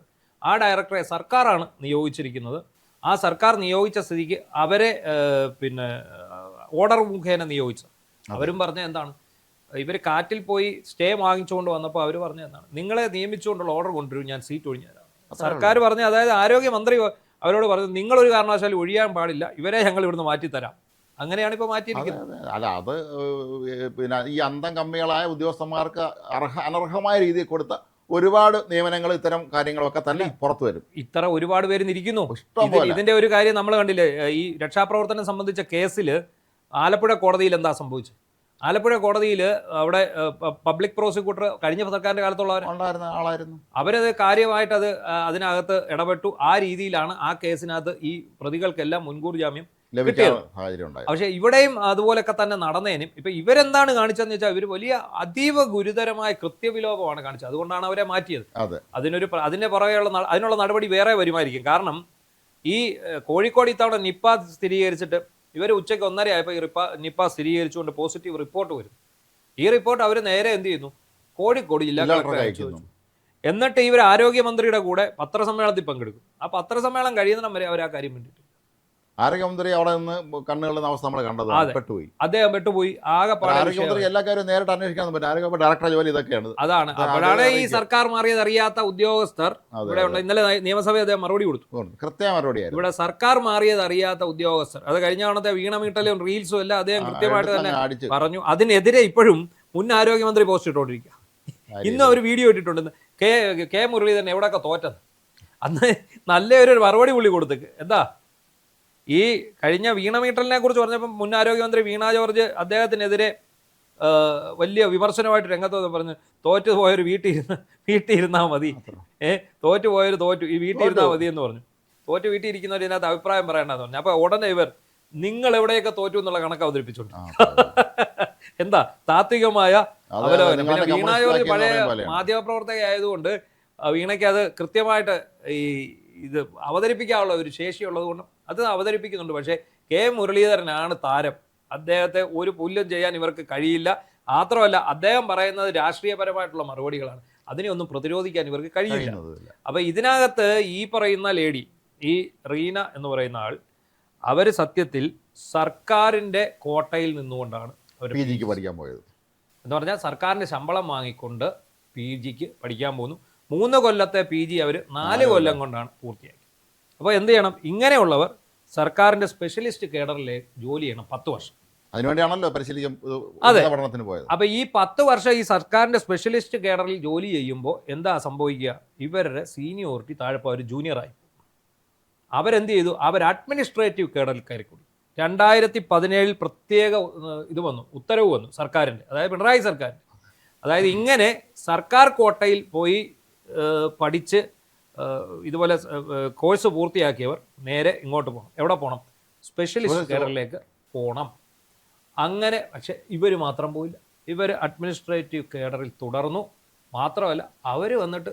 S1: ആ ഡയറക്ടറെ സർക്കാരാണ് നിയോഗിച്ചിരിക്കുന്നത്. ആ സർക്കാർ നിയോഗിച്ച സ്ഥിതിക്ക് അവരെ ഓർഡർ മുഖേന നിയോഗിച്ചത്. അവരും പറഞ്ഞ എന്താണ്, ഇവർ കാറ്റിൽ പോയി സ്റ്റേ വാങ്ങിച്ചുകൊണ്ട് വന്നപ്പോൾ അവർ പറഞ്ഞ എന്താണ്, നിങ്ങളെ നിയമിച്ചുകൊണ്ടുള്ള ഓർഡർ കൊണ്ടുവരും, ഞാൻ സീറ്റ് ഒഴിഞ്ഞു തരാം. സർക്കാർ പറഞ്ഞ, അതായത് ആരോഗ്യമന്ത്രി അവരോട് പറഞ്ഞത്, നിങ്ങളൊരു കാരണവശാലും ഒഴിയാൻ പാടില്ല, ഇവരെ ഞങ്ങൾ ഇവിടുന്ന് മാറ്റിത്തരാം. അങ്ങനെയാണ് ഇപ്പോൾ മാറ്റിയിരിക്കുന്നത്.
S2: അല്ല, അത് ഈ അന്തം കമ്മികളായ ഉദ്യോഗസ്ഥന്മാർക്ക് അനർഹമായ രീതിയിൽ കൊടുത്ത ഒരുപാട് നിയമനങ്ങൾ, ഇത്തരം കാര്യങ്ങളൊക്കെ തന്നെ പുറത്തു വരും.
S1: ഇത്ര ഒരുപാട് പേര് ഇരിക്കുന്നു. ഇതിന്റെ ഒരു കാര്യം നമ്മൾ കണ്ടില്ലേ, ഈ രക്ഷാപ്രവർത്തനം സംബന്ധിച്ച കേസിൽ ആലപ്പുഴ കോടതിയിൽ എന്താ സംഭവിച്ചത്? ആലപ്പുഴ കോടതിയിൽ അവിടെ പബ്ലിക് പ്രോസിക്യൂട്ടർ കഴിഞ്ഞ സർക്കാരിന്റെ
S2: ആളായിരുന്നു.
S1: അവരത് കാര്യമായിട്ട് അതിനകത്ത് ഇടപെട്ടു. ആ രീതിയിലാണ് ആ കേസിനകത്ത് ഈ പ്രതികൾക്കെല്ലാം മുൻകൂർ ജാമ്യം കിട്ടിയത്. പക്ഷെ ഇവിടെയും അതുപോലൊക്കെ തന്നെ നടന്നേനും ഇപ്പൊ ഇവരെന്താണ് കാണിച്ചതെന്ന് വെച്ചാൽ, ഇവർ വലിയ അതീവ ഗുരുതരമായ കൃത്യവിലോപമാണ് കാണിച്ചത്. അതുകൊണ്ടാണ് അവരെ മാറ്റിയത്. അതിന്റെ അതിനുള്ള നടപടി വേറെ വരുമായിരിക്കും. കാരണം ഈ കോഴിക്കോട് ഇത്തവണ നിപ്പ സ്ഥിരീകരിച്ചിട്ട് ഇവർ ഉച്ചയ്ക്ക് 1:30 ആയപ്പോൾ ഈ നിപ്പ സ്ഥിരീകരിച്ചുകൊണ്ട് പോസിറ്റീവ് റിപ്പോർട്ട് വരും. ഈ റിപ്പോർട്ട് അവർ നേരെ എന്ത് ചെയ്യുന്നു, കോഴിക്കോട് ജില്ലാ കളക്ടറെ അയച്ചു. എന്നിട്ട് ഇവർ ആരോഗ്യമന്ത്രിയുടെ കൂടെ പത്രസമ്മേളനത്തിൽ പങ്കെടുക്കും. ആ പത്രസമ്മേളനം കഴിയുന്നിടം വരെ അവർ ആ കാര്യം വേണ്ടിയിട്ട്
S2: ആരോഗ്യമന്ത്രി അവിടെ നിന്ന് കണ്ണുകളുടെ അവസ്ഥ നമ്മൾ കണ്ടത്.
S1: അദ്ദേഹം പെട്ടുപോയി.
S2: ആരോഗ്യമന്ത്രി എല്ലാ കാര്യവും നേരിട്ട് അന്വേഷിക്കാൻ പറ്റും. ആരോഗ്യ ഡയറക്ടർ ജോലി ഇതൊക്കെയാണ്.
S1: അതാണ്. അപ്പോഴാണ് ഈ സർക്കാർ മാറിയത് അറിയാത്ത ഉദ്യോഗസ്ഥർ ഇവിടെ ഉണ്ട്. ഇന്നലെ നിയമസഭയിൽ അദ്ദേഹം മറുപടി കൊടുത്തു,
S2: കൃത്യ മറുപടി.
S1: ഇവിടെ സർക്കാർ മാറിയത് അറിയാത്ത ഉദ്യോഗസ്ഥർ. അത് കഴിഞ്ഞ തവണത്തെ വീണമീട്ടലും റീൽസും എല്ലാം അദ്ദേഹം കൃത്യമായിട്ട് തന്നെ പറഞ്ഞു. അതിനെതിരെ ഇപ്പോഴും മുൻ ആരോഗ്യമന്ത്രി പോസ്റ്റ് ഇട്ടുകൊണ്ടിരിക്കുക. ഇന്ന് ഒരു വീഡിയോ ഇട്ടിട്ടുണ്ട്, കെ മുരളീധരൻ എവിടെയൊക്കെ തോറ്റത്. അന്ന് നല്ലൊരു മറുപടി പുള്ളി കൊടുത്തേക്ക്. എന്താ, ഈ കഴിഞ്ഞ വീണമീട്ടലിനെ കുറിച്ച് പറഞ്ഞപ്പോൾ മുൻ ആരോഗ്യമന്ത്രി വീണ ജോർജ് അദ്ദേഹത്തിനെതിരെ വലിയ വിമർശനമായിട്ട് രംഗത്ത് പറഞ്ഞു, തോറ്റു പോയൊരു വീട്ടിൽ ഇരുന്നാൽ മതി, തോറ്റു പോയൊരു ഈ വീട്ടിൽ ഇരുന്നാൽ മതി എന്ന് പറഞ്ഞു. വീട്ടിൽ ഇരിക്കുന്നവർ ഇതിനകത്ത് അഭിപ്രായം പറയേണ്ടെന്ന് പറഞ്ഞു. അപ്പൊ ഉടനെ ഇവർ നിങ്ങൾ എവിടെയൊക്കെ തോറ്റു എന്നുള്ള കണക്ക് അവതരിപ്പിച്ചോണ്ട് എന്താ താത്വികമായ അവലോകനം. പിന്നെ വീണ ജോർജ് പഴയ മാധ്യമപ്രവർത്തക ആയതുകൊണ്ട് വീണയ്ക്ക് അത് കൃത്യമായിട്ട് ഇത് അവതരിപ്പിക്കാനുള്ള ഒരു ശേഷിയുള്ളത് കൊണ്ടും അത് അവതരിപ്പിക്കുന്നുണ്ട്. പക്ഷേ കെ മുരളീധരനാണ് താരം. അദ്ദേഹത്തെ ഒരു പുല്ലും ചെയ്യാൻ ഇവർക്ക് കഴിയില്ല. മാത്രമല്ല, അദ്ദേഹം പറയുന്നത് രാഷ്ട്രീയപരമായിട്ടുള്ള മറുപടികളാണ്. അതിനെ ഒന്നും പ്രതിരോധിക്കാൻ ഇവർക്ക് കഴിയില്ല. അപ്പൊ ഇതിനകത്ത് ഈ പറയുന്ന ലേഡി, ഈ റീന എന്ന് പറയുന്ന ആൾ, അവർ സത്യത്തിൽ സർക്കാരിന്റെ കോട്ടയിൽ നിന്നുകൊണ്ടാണ് അവർ
S2: PGക്ക് പഠിക്കാൻ പോയത്.
S1: എന്ന് പറഞ്ഞാൽ സർക്കാരിന്റെ ശമ്പളം വാങ്ങിക്കൊണ്ട് PGക്ക് പഠിക്കാൻ പോകുന്നു. 3 കൊല്ലത്തെ PG അവർ 4 കൊല്ലം കൊണ്ടാണ് പൂർത്തിയാക്കി. അപ്പോൾ എന്ത് ചെയ്യണം, ഇങ്ങനെയുള്ളവർ സർക്കാരിന്റെ സ്പെഷ്യലിസ്റ്റ് കേഡറിലെ ജോലി ചെയ്യണം 10 വർഷം.
S2: അതിനുവേണ്ടിയാണല്ലോ പഠനത്തിന് പോയത്.
S1: അപ്പൊ ഈ 10 വർഷം ഈ സർക്കാരിന്റെ സ്പെഷ്യലിസ്റ്റ് കേഡറിൽ ജോലി ചെയ്യുമ്പോൾ എന്താ സംഭവിക്കുക, ഇവരുടെ സീനിയോറിറ്റി താഴെ അവർ ജൂനിയറായി. അവരെന്ത് ചെയ്തു, അവർ അഡ്മിനിസ്ട്രേറ്റീവ് കേഡറിൽ കയറിക്കൊണ്ടു. 2017 പ്രത്യേക ഇത് വന്നു, ഉത്തരവ് വന്നു സർക്കാരിൻ്റെ, അതായത് പിണറായി സർക്കാരിൻ്റെ. അതായത് ഇങ്ങനെ സർക്കാർ കോട്ടയിൽ പോയി പഠിച്ച് ഇതുപോലെ കോഴ്സ് പൂർത്തിയാക്കിയവർ നേരെ ഇങ്ങോട്ട് പോകണം. എവിടെ പോകണം, സ്പെഷ്യലിസ്റ്റ് കേഡറിലേക്ക് പോകണം. അങ്ങനെ പക്ഷെ ഇവർ മാത്രം പോയില്ല. ഇവർ അഡ്മിനിസ്ട്രേറ്റീവ് കേഡറിൽ തുടർന്നു. മാത്രമല്ല, അവർ വന്നിട്ട്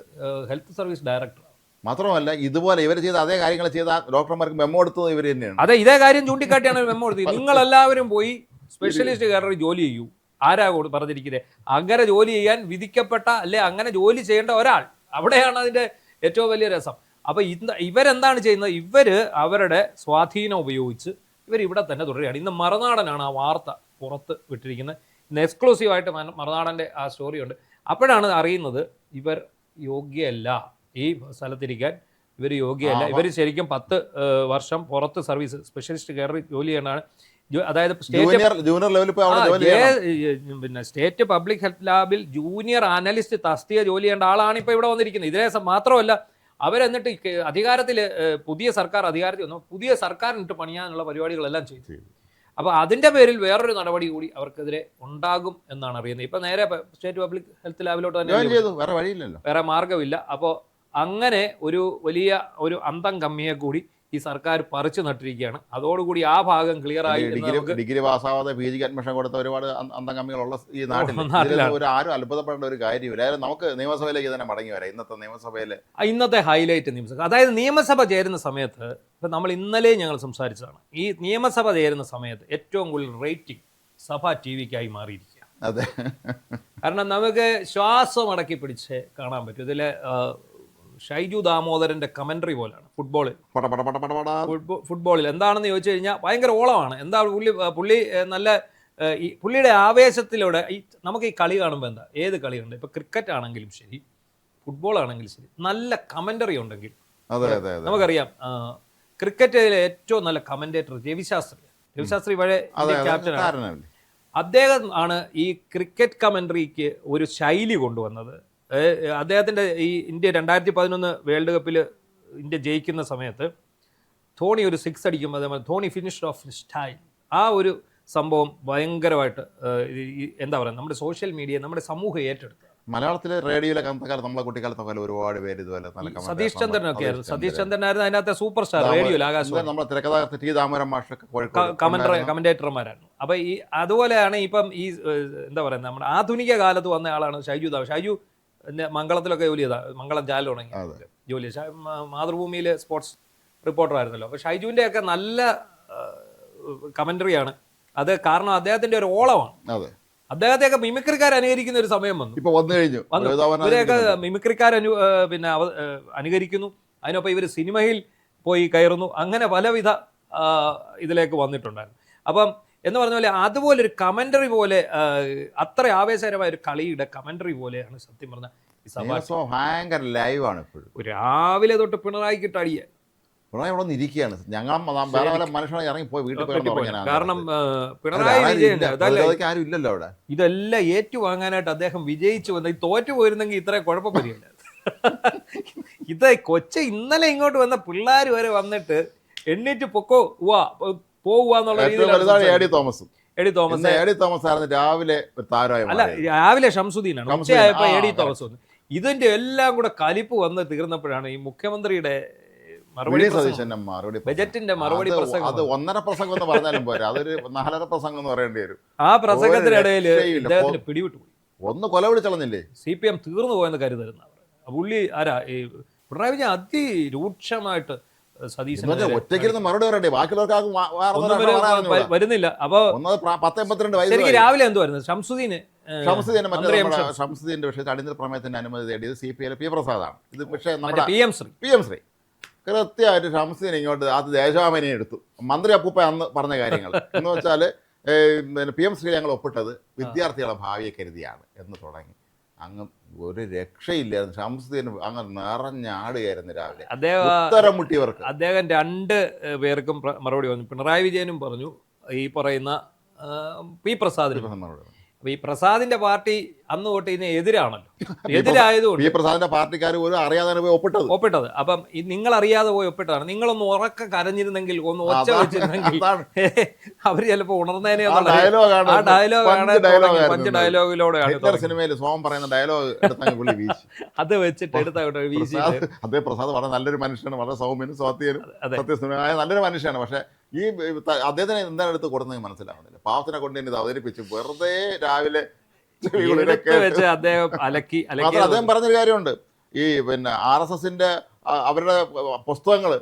S1: ഹെൽത്ത് സർവീസ് ഡയറക്ടർ.
S2: മാത്രമല്ല, ഇതുപോലെ ഇവർ ചെയ്ത അതേ കാര്യങ്ങൾ ചെയ്ത ഡോക്ടർമാർക്ക് മെമ്മോ എടുത്തത് ഇവർ തന്നെയാണ്.
S1: അതെ, ഇതേ കാര്യം ചൂണ്ടിക്കാട്ടിയാണ് മെമ്മോ എടുത്തത്. നിങ്ങളെല്ലാവരും പോയി സ്പെഷ്യലിസ്റ്റ് കേഡറിൽ ജോലി ചെയ്യൂ. ആരാ പറഞ്ഞിരിക്കുന്നത്? അങ്ങനെ ജോലി ചെയ്യാൻ വിധിക്കപ്പെട്ട അല്ലെ അങ്ങനെ ജോലി ചെയ്യേണ്ട ഒരാൾ, അവിടെയാണ് അതിന്റെ ഏറ്റവും വലിയ രസം. അപ്പൊ ഇവരെന്താണ് ചെയ്യുന്നത്? ഇവര് അവരുടെ സ്വാധീനം ഉപയോഗിച്ച് ഇവർ ഇവിടെ തന്നെ തുടരുകയാണ്. ഇന്ന് മറുനാടനാണ് ആ വാർത്ത പുറത്ത് വിട്ടിരിക്കുന്നത്. ഇന്ന് എക്സ്ക്ലൂസീവായിട്ട് മറുനാടൻ്റെ ആ സ്റ്റോറി ഉണ്ട്. അപ്പോഴാണ് അറിയുന്നത് ഇവർ യോഗ്യല്ല ഈ സ്ഥലത്തിരിക്കാൻ. ഇവർ യോഗ്യല്ല. ഇവർ ശരിക്കും 10 വർഷം പുറത്ത് സർവീസ് സ്പെഷ്യലിസ്റ്റ് കയറി ജോലി ചെയ്യേണ്ടതാണ്. അതായത് പിന്നെ സ്റ്റേറ്റ് പബ്ലിക് ഹെൽത്ത് ലാബിൽ ജൂനിയർ അനലിസ്റ്റ് തസ്തിക ജോലി ചെയ്യേണ്ട ആളാണ് ഇപ്പോൾ ഇവിടെ വന്നിരിക്കുന്നത്. ഇതിനെ മാത്രമല്ല അവരെന്നിട്ട് അധികാരത്തിൽ പുതിയ സർക്കാർ അധികാരത്തിൽ വന്നു പുതിയ സർക്കാരിനിട്ട് പണിയാനുള്ള പരിപാടികളെല്ലാം ചെയ്തു. അപ്പോൾ അതിൻ്റെ പേരിൽ വേറൊരു നടപടി കൂടി അവർക്കെതിരെ ഉണ്ടാകും എന്നാണ് അറിയുന്നത്. ഇപ്പം നേരെ സ്റ്റേറ്റ് പബ്ലിക് ഹെൽത്ത് ലാബിലോട്ട് തന്നെ വേറെ മാർഗമില്ല. അപ്പോൾ അങ്ങനെ ഒരു വലിയ ഒരു അന്തം കമ്മിയെ കൂടി ഈ സർക്കാർ പറിച്ചു നട്ടിരിക്കുകയാണ്. അതോടുകൂടി ആ ഭാഗം ക്ലിയർ ആയി.
S2: ഡിഗ്രി പാസ്സാവാതെ PG അഡ്മിഷൻ കൊടുത്ത ഒരുപാട് അന്തം കമ്മികളുള്ള ഈ നാട്ടിൽ ആരും അത്ഭുതപ്പെടേണ്ട ഒരു കാര്യമില്ല. നമുക്ക് നിയമസഭയിലേക്ക് തന്നെ മടങ്ങി വരാം. ഇന്നത്തെ ഹൈലൈറ്റ് നിയമസഭ, അതായത് നിയമസഭ ചേരുന്ന സമയത്ത് ഇപ്പം നമ്മൾ ഇന്നലെ ഞങ്ങൾ സംസാരിച്ചതാണ്. ഈ നിയമസഭ ചേരുന്ന സമയത്ത് ഏറ്റവും കൂടുതൽ റേറ്റിംഗ് സഭ TV-ക്കായി മാറിയിരിക്കുകയാണ്. അതെ,
S1: കാരണം നമുക്ക് ശ്വാസം അടക്കി പിടിച്ച് കാണാൻ പറ്റും. ഇതിലെ ഷൈജു ദാമോദരന്റെ കമന്ററി പോലാണ് ഫുട്ബോളിൽ. എന്താണെന്ന് ചോദിച്ചു കഴിഞ്ഞാൽ ഭയങ്കര ഓളമാണ്. എന്താ പുള്ളി നല്ല ഈ പുള്ളിയുടെ ആവേശത്തിലൂടെ നമുക്ക് ഈ കളി കാണുമ്പോൾ എന്താ ഏത് കളിയുണ്ട്, ഇപ്പൊ ക്രിക്കറ്റ് ആണെങ്കിലും ശരി ഫുട്ബോൾ ആണെങ്കിലും ശരി, നല്ല കമന്ററി ഉണ്ടെങ്കിൽ നമുക്കറിയാം. ക്രിക്കറ്റിലെ ഏറ്റവും നല്ല കമന്റേറ്റർ രവിശാസ്ത്രി പഴയ ക്യാപ്റ്റനാണ്. അദ്ദേഹം ആണ് ഈ ക്രിക്കറ്റ് കമന്ററിക്ക് ഒരു ശൈലി കൊണ്ടുവന്നത്. അദ്ദേഹത്തിൻ്റെ ഈ ഇന്ത്യ 2011 വേൾഡ് കപ്പിൽ ഇന്ത്യ ജയിക്കുന്ന സമയത്ത് ധോണി ഒരു 6 അടിക്കുമ്പോൾ അതേപോലെ ധോണി ഫിനിഷ്ഡ് ഓഫ് സ്റ്റൈൽ, ആ ഒരു സംഭവം ഭയങ്കരമായിട്ട് എന്താ പറയുക നമ്മുടെ സോഷ്യൽ മീഡിയ നമ്മുടെ സമൂഹം ഏറ്റെടുത്തു.
S2: മലയാളത്തിലെ റേഡിയോയിലെ നമ്മളെ കുട്ടിക്കാലത്തൊക്കെ ഒരുപാട് പേര് ഇതുപോലെ
S1: സതീഷ് ചന്ദ്രനൊക്കെ ആയിരുന്നു. സതീഷ് ചന്ദ്രനായിരുന്നു അതിനകത്തെ സൂപ്പർ സ്റ്റാർ റേഡിയോയിൽ. ആകാശവാണി
S2: നമ്മുടെ തിരക്കഥാകൃത്ത് T. ദാമോദരൻ മാഷൊക്കെ
S1: കമന്റേറ്റർമാരായിരുന്നു. അപ്പൊ ഈ അതുപോലെയാണ് ഇപ്പം ഈ എന്താ പറയുന്നത് നമ്മുടെ ആധുനിക കാലത്ത് വന്ന ആളാണ് ഷൈജു മംഗളത്തിലൊക്കെ ജോലി ചെയ്താൽ മംഗളം ചാനൽ തുടങ്ങി ജോലി. മാതൃഭൂമിയിൽ സ്പോർട്സ് റിപ്പോർട്ടർ ആയിരുന്നല്ലോ. അപ്പോൾ ഷൈജുവിൻ്റെ ഒക്കെ നല്ല കമന്ററിയാണ് അത്. കാരണം അദ്ദേഹത്തിന്റെ ഒരു ഓളമാണ്. അദ്ദേഹത്തെയൊക്കെ മിമിക്രിക്കാർ അനുകരിക്കുന്ന ഒരു സമയം വന്നു. ഇവരെയൊക്കെ മിമിക്രിക്കാർ പിന്നെ അനുകരിക്കുന്നു. അതിനൊപ്പം ഇവർ സിനിമയിൽ പോയി കയറുന്നു. അങ്ങനെ പലവിധ ഇതിലേക്ക് വന്നിട്ടുണ്ടായിരുന്നു. അപ്പം എന്ന് പറഞ്ഞ പോലെ അതുപോലൊരു കമന്ററി പോലെ അത്ര ആവേശകരമായ ഒരു കളിയുടെ കമന്ററി പോലെയാണ് സത്യം പറഞ്ഞ ഈ സഭ.
S2: ഭയങ്കര ലൈവാണ് ഇപ്പോഴും.
S1: രാവിലെ തൊട്ട് പിണറായിക്കിട്ട് അടിയ
S2: പിണറായി ഇവിടെ ഇരിക്കുകയാണ്. ഞങ്ങൾ മനുഷ്യനെ ഇറങ്ങി പോയി വീട്ടിൽ പോയി.
S1: കാരണം പിണറായി വിജയൻ
S2: ആരും ഇല്ലല്ലോ അവിടെ.
S1: ഇതെല്ലാം ഏറ്റുവാങ്ങാനായിട്ട് അദ്ദേഹം വിജയിച്ചു വന്ന ഈ തോറ്റു പോയിരുന്നെങ്കിൽ ഇത്ര കുഴപ്പം വരില്ല. ഇത് ഇന്നലെ ഇങ്ങോട്ട് വന്ന പിള്ളേർ വരെ വന്നിട്ട് എണ്ണീറ്റ് പോകുക
S2: എ.ഡി. തോമസ് ആയിരുന്നു രാവിലെ താരമായി.
S1: അല്ല, രാവിലെ ഷംസുദ്ദീനാണ്, ഉച്ചയായപ്പോ എ.ഡി. തോമസ് വന്നു. ഇതിന്റെ എല്ലാം കൂടെ കലിപ്പ് വന്ന് തീർന്നപ്പോഴാണ് ഈ മുഖ്യമന്ത്രിയുടെ ബജറ്റിന്റെ മറുപടി പ്രസംഗം.
S2: അത് 1.5 പ്രസംഗം എന്ന് പറഞ്ഞാലും പോരാ, അതൊരു 4.5 പ്രസംഗം എന്ന് പറയേണ്ടി വരും.
S1: ആ പ്രസംഗത്തിനിടയിൽ ഇദ്ദേഹത്തിന് പിടിവിട്ടുപോയി.
S2: ഒന്ന് കൊല വിളിച്ചളഞ്ഞില്ലേ.
S1: CPM തീർന്നു പോയെന്ന് കരുതരുന്ന പുള്ളി ആരാ ഈ പിണറായി വിജയൻ അതിരൂക്ഷമായിട്ട്
S2: ഒറ്റയ്ക്കിരുന്ന് മറുപടി പറയണ്ടേ, ബാക്കിയുള്ളവർക്ക്
S1: വരുന്നില്ല. അപ്പൊ
S2: 10-82 വയസ്സ്.
S1: ശരിക്കും രാവിലെ എന്തുവായിരുന്നു ഷംസുദ്ദീന്റെ
S2: വിഷയത്തിൽ അടിയന്തര പ്രമേയത്തിന്റെ അനുമതി തേടിയത് CPI P. പ്രസാദാണ്. ഇത് പക്ഷേ
S1: PM ശ്രീ
S2: കൃത്യമായിട്ട് ഷംസുദ്ദീൻ ഇങ്ങോട്ട് അത് ദേശാഭിമാനി എടുത്തു. മന്ത്രി അപ്പൂപ്പ അന്ന് പറഞ്ഞ കാര്യങ്ങൾ എന്ന് വെച്ചാൽ PM ശ്രീ ഞങ്ങൾ ഒപ്പിട്ടത് വിദ്യാർത്ഥികളുടെ ഭാവിയെ കരുതിയാണ് എന്ന് തുടങ്ങി. അങ്ങ് ഒരു രക്ഷയില്ലായിരുന്നു. ഷംസുദ്ദീൻ അങ്ങ് നിറഞ്ഞാടുകയായിരുന്നു രാവിലെ. ഉത്തരം മുട്ടിയവർക്ക്
S1: അദ്ദേഹം 2 പേർക്കും മറുപടി പറഞ്ഞു. പിണറായി വിജയനും പറഞ്ഞു, ഈ പറയുന്ന P. പ്രസാദിനും മറുപടി. അപ്പൊ ഈ പ്രസാദിന്റെ പാർട്ടി അന്ന് തൊട്ട് ഇതിന് എതിരാണല്ലോ. എതിരായതുകൊണ്ട്
S2: P. പ്രസാദിന്റെ പാർട്ടിക്കാർ ഒരു അറിയാതെ പോയി
S1: ഒപ്പിട്ടത്. അപ്പം നിങ്ങൾ അറിയാതെ പോയി ഒപ്പിട്ടതാണ്. നിങ്ങളൊന്ന് ഉറക്ക കരഞ്ഞിരുന്നെങ്കിൽ, ഒന്ന് ഒച്ച വെച്ചിരുന്നെങ്കിൽ അവര് ചിലപ്പോ ഉണർന്നേനെ. ആ ഡയലോഗാണ് പഞ്ച് ഡയലോഗിലൂടെയാണ്
S2: സിനിമയിൽ സോം പറയുന്ന ഡയലോഗ്
S1: അത് വെച്ചിട്ട് എടുത്തോട്ടെ വീശി.
S2: അതേ പ്രസാദ് വളരെ നല്ലൊരു മനുഷ്യനാണ്, വളരെ സൗമ്യനും സ്വാത്യനും സത്യസന്ധനായ നല്ലൊരു മനുഷ്യനാണ്. പക്ഷെ ഈ അദ്ദേഹത്തിന് എന്താണ് എടുത്ത് കൊടുക്കുന്നത് മനസ്സിലാവുന്നില്ല. പാവത്തിനെ കൊണ്ട് ഇത് അവതരിപ്പിച്ചു വെറുതെ രാവിലെ
S1: അദ്ദേഹം
S2: പറഞ്ഞൊരു കാര്യമുണ്ട്. ഈ പിന്നെ RSSന്റെ അവരുടെ പുസ്തകങ്ങള്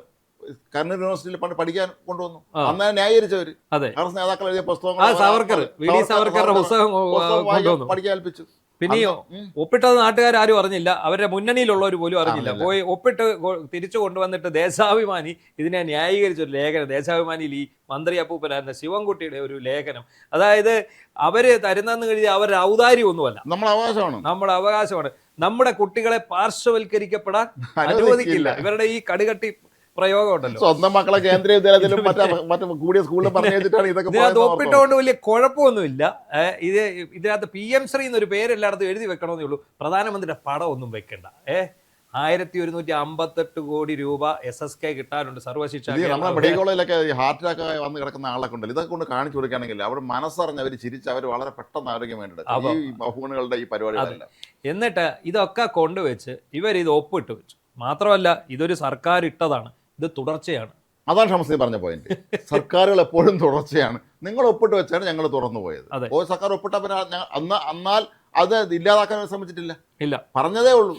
S2: കണ്ണൂർ യൂണിവേഴ്സിറ്റിയിൽ പണ്ട് പഠിക്കാൻ കൊണ്ടുവന്നു. അന്ന് ന്യായീകരിച്ചവര് RSS നേതാക്കൾ എഴുതിയ പുസ്തകങ്ങൾ പഠിക്കാൻ ഏൽപ്പിച്ചു.
S1: പിന്നെ ഈ ഒപ്പിട്ടത് നാട്ടുകാരും അറിഞ്ഞില്ല, അവരുടെ മുന്നണിയിലുള്ളവർ പോലും അറിഞ്ഞില്ല.
S2: അറിഞ്ഞില്ല.
S1: പോയി ഒപ്പിട്ട് തിരിച്ചു കൊണ്ടുവന്നിട്ട് ദേശാഭിമാനി ഇതിനെ ന്യായീകരിച്ചൊരു ലേഖനം, ദേശാഭിമാനിയിൽ ഈ മന്ത്രി അപ്പൂപ്പനായിരുന്ന ശിവൻകുട്ടിയുടെ ഒരു ലേഖനം. അതായത് അവര് തരുന്നെന്ന് കഴിഞ്ഞാൽ അവരുടെ ഔദാര്യമൊന്നുമല്ല, നമ്മുടെ അവകാശമാണ്. നമ്മുടെ കുട്ടികളെ പാർശ്വവൽക്കരിക്കപ്പെടാൻ അനുവദിക്കില്ല. ഇവരുടെ ഈ കടുകട്ടി പ്രയോഗം ഉണ്ടല്ലോ,
S2: സ്വന്തം മക്കളെ കേന്ദ്രീയ വിദ്യാലയത്തിലും മറ്റു കൂടിയ സ്കൂളിലും പറഞ്ഞിട്ടാണ് ഇതൊക്കെ
S1: ഇതിനകത്ത് ഒപ്പിട്ടുകൊണ്ട് വലിയ കുഴപ്പമൊന്നുമില്ല. ഇതിനകത്ത് PM ശ്രീ എന്നൊരു പേര് എല്ലായിടത്തും എഴുതി വെക്കണമെന്നേ ഉള്ളൂ. പ്രധാനമന്ത്രിയുടെ പടം ഒന്നും വെക്കണ്ട. 1158 കോടി രൂപ SSK കിട്ടാനുണ്ട് സർവശിക്ഷ.
S2: നമ്മുടെ മെഡിക്കൽ കോളേജിലൊക്കെ ഹാർട്ട് അറ്റാക്ക് വന്ന് കിടക്കുന്ന ആളൊക്കെ ഉണ്ടല്ലോ, ഇതൊക്കെ കൊണ്ട് കാണിച്ചു കൊടുക്കുകയാണെങ്കിൽ അവർ മനസ്സറിഞ്ഞ് അവർ ചിരിച്ച് അവർ വളരെ പെട്ടെന്ന് ആരോഗ്യം വേണ്ടിയിട്ട് ഈ ബഹുഗുണങ്ങളുടെ ഈ പരിപാടികളല്ല.
S1: എന്നിട്ട് ഇതൊക്കെ കൊണ്ടുവച്ച് ഇവരിത് ഒപ്പിട്ട് വെച്ചു. മാത്രമല്ല ഇതൊരു സർക്കാർ ഇട്ടതാണ്, ഇത് തുടർച്ചയാണ്.
S2: അതാണ് ഷംസീർ പറഞ്ഞ പോയിന്റ്. സർക്കാരുകൾ എപ്പോഴും തുടർച്ചയാണ്. നിങ്ങൾ ഒപ്പിട്ട് വെച്ചാണ് ഞങ്ങൾ തുറന്നു പോയത്. ഓരോ സർക്കാർ ഒപ്പിട്ട എന്നാൽ അത് ഇല്ലാതാക്കാൻ ശ്രമിച്ചിട്ടില്ല,
S1: ഇല്ല,
S2: പറഞ്ഞതേ ഉള്ളൂ.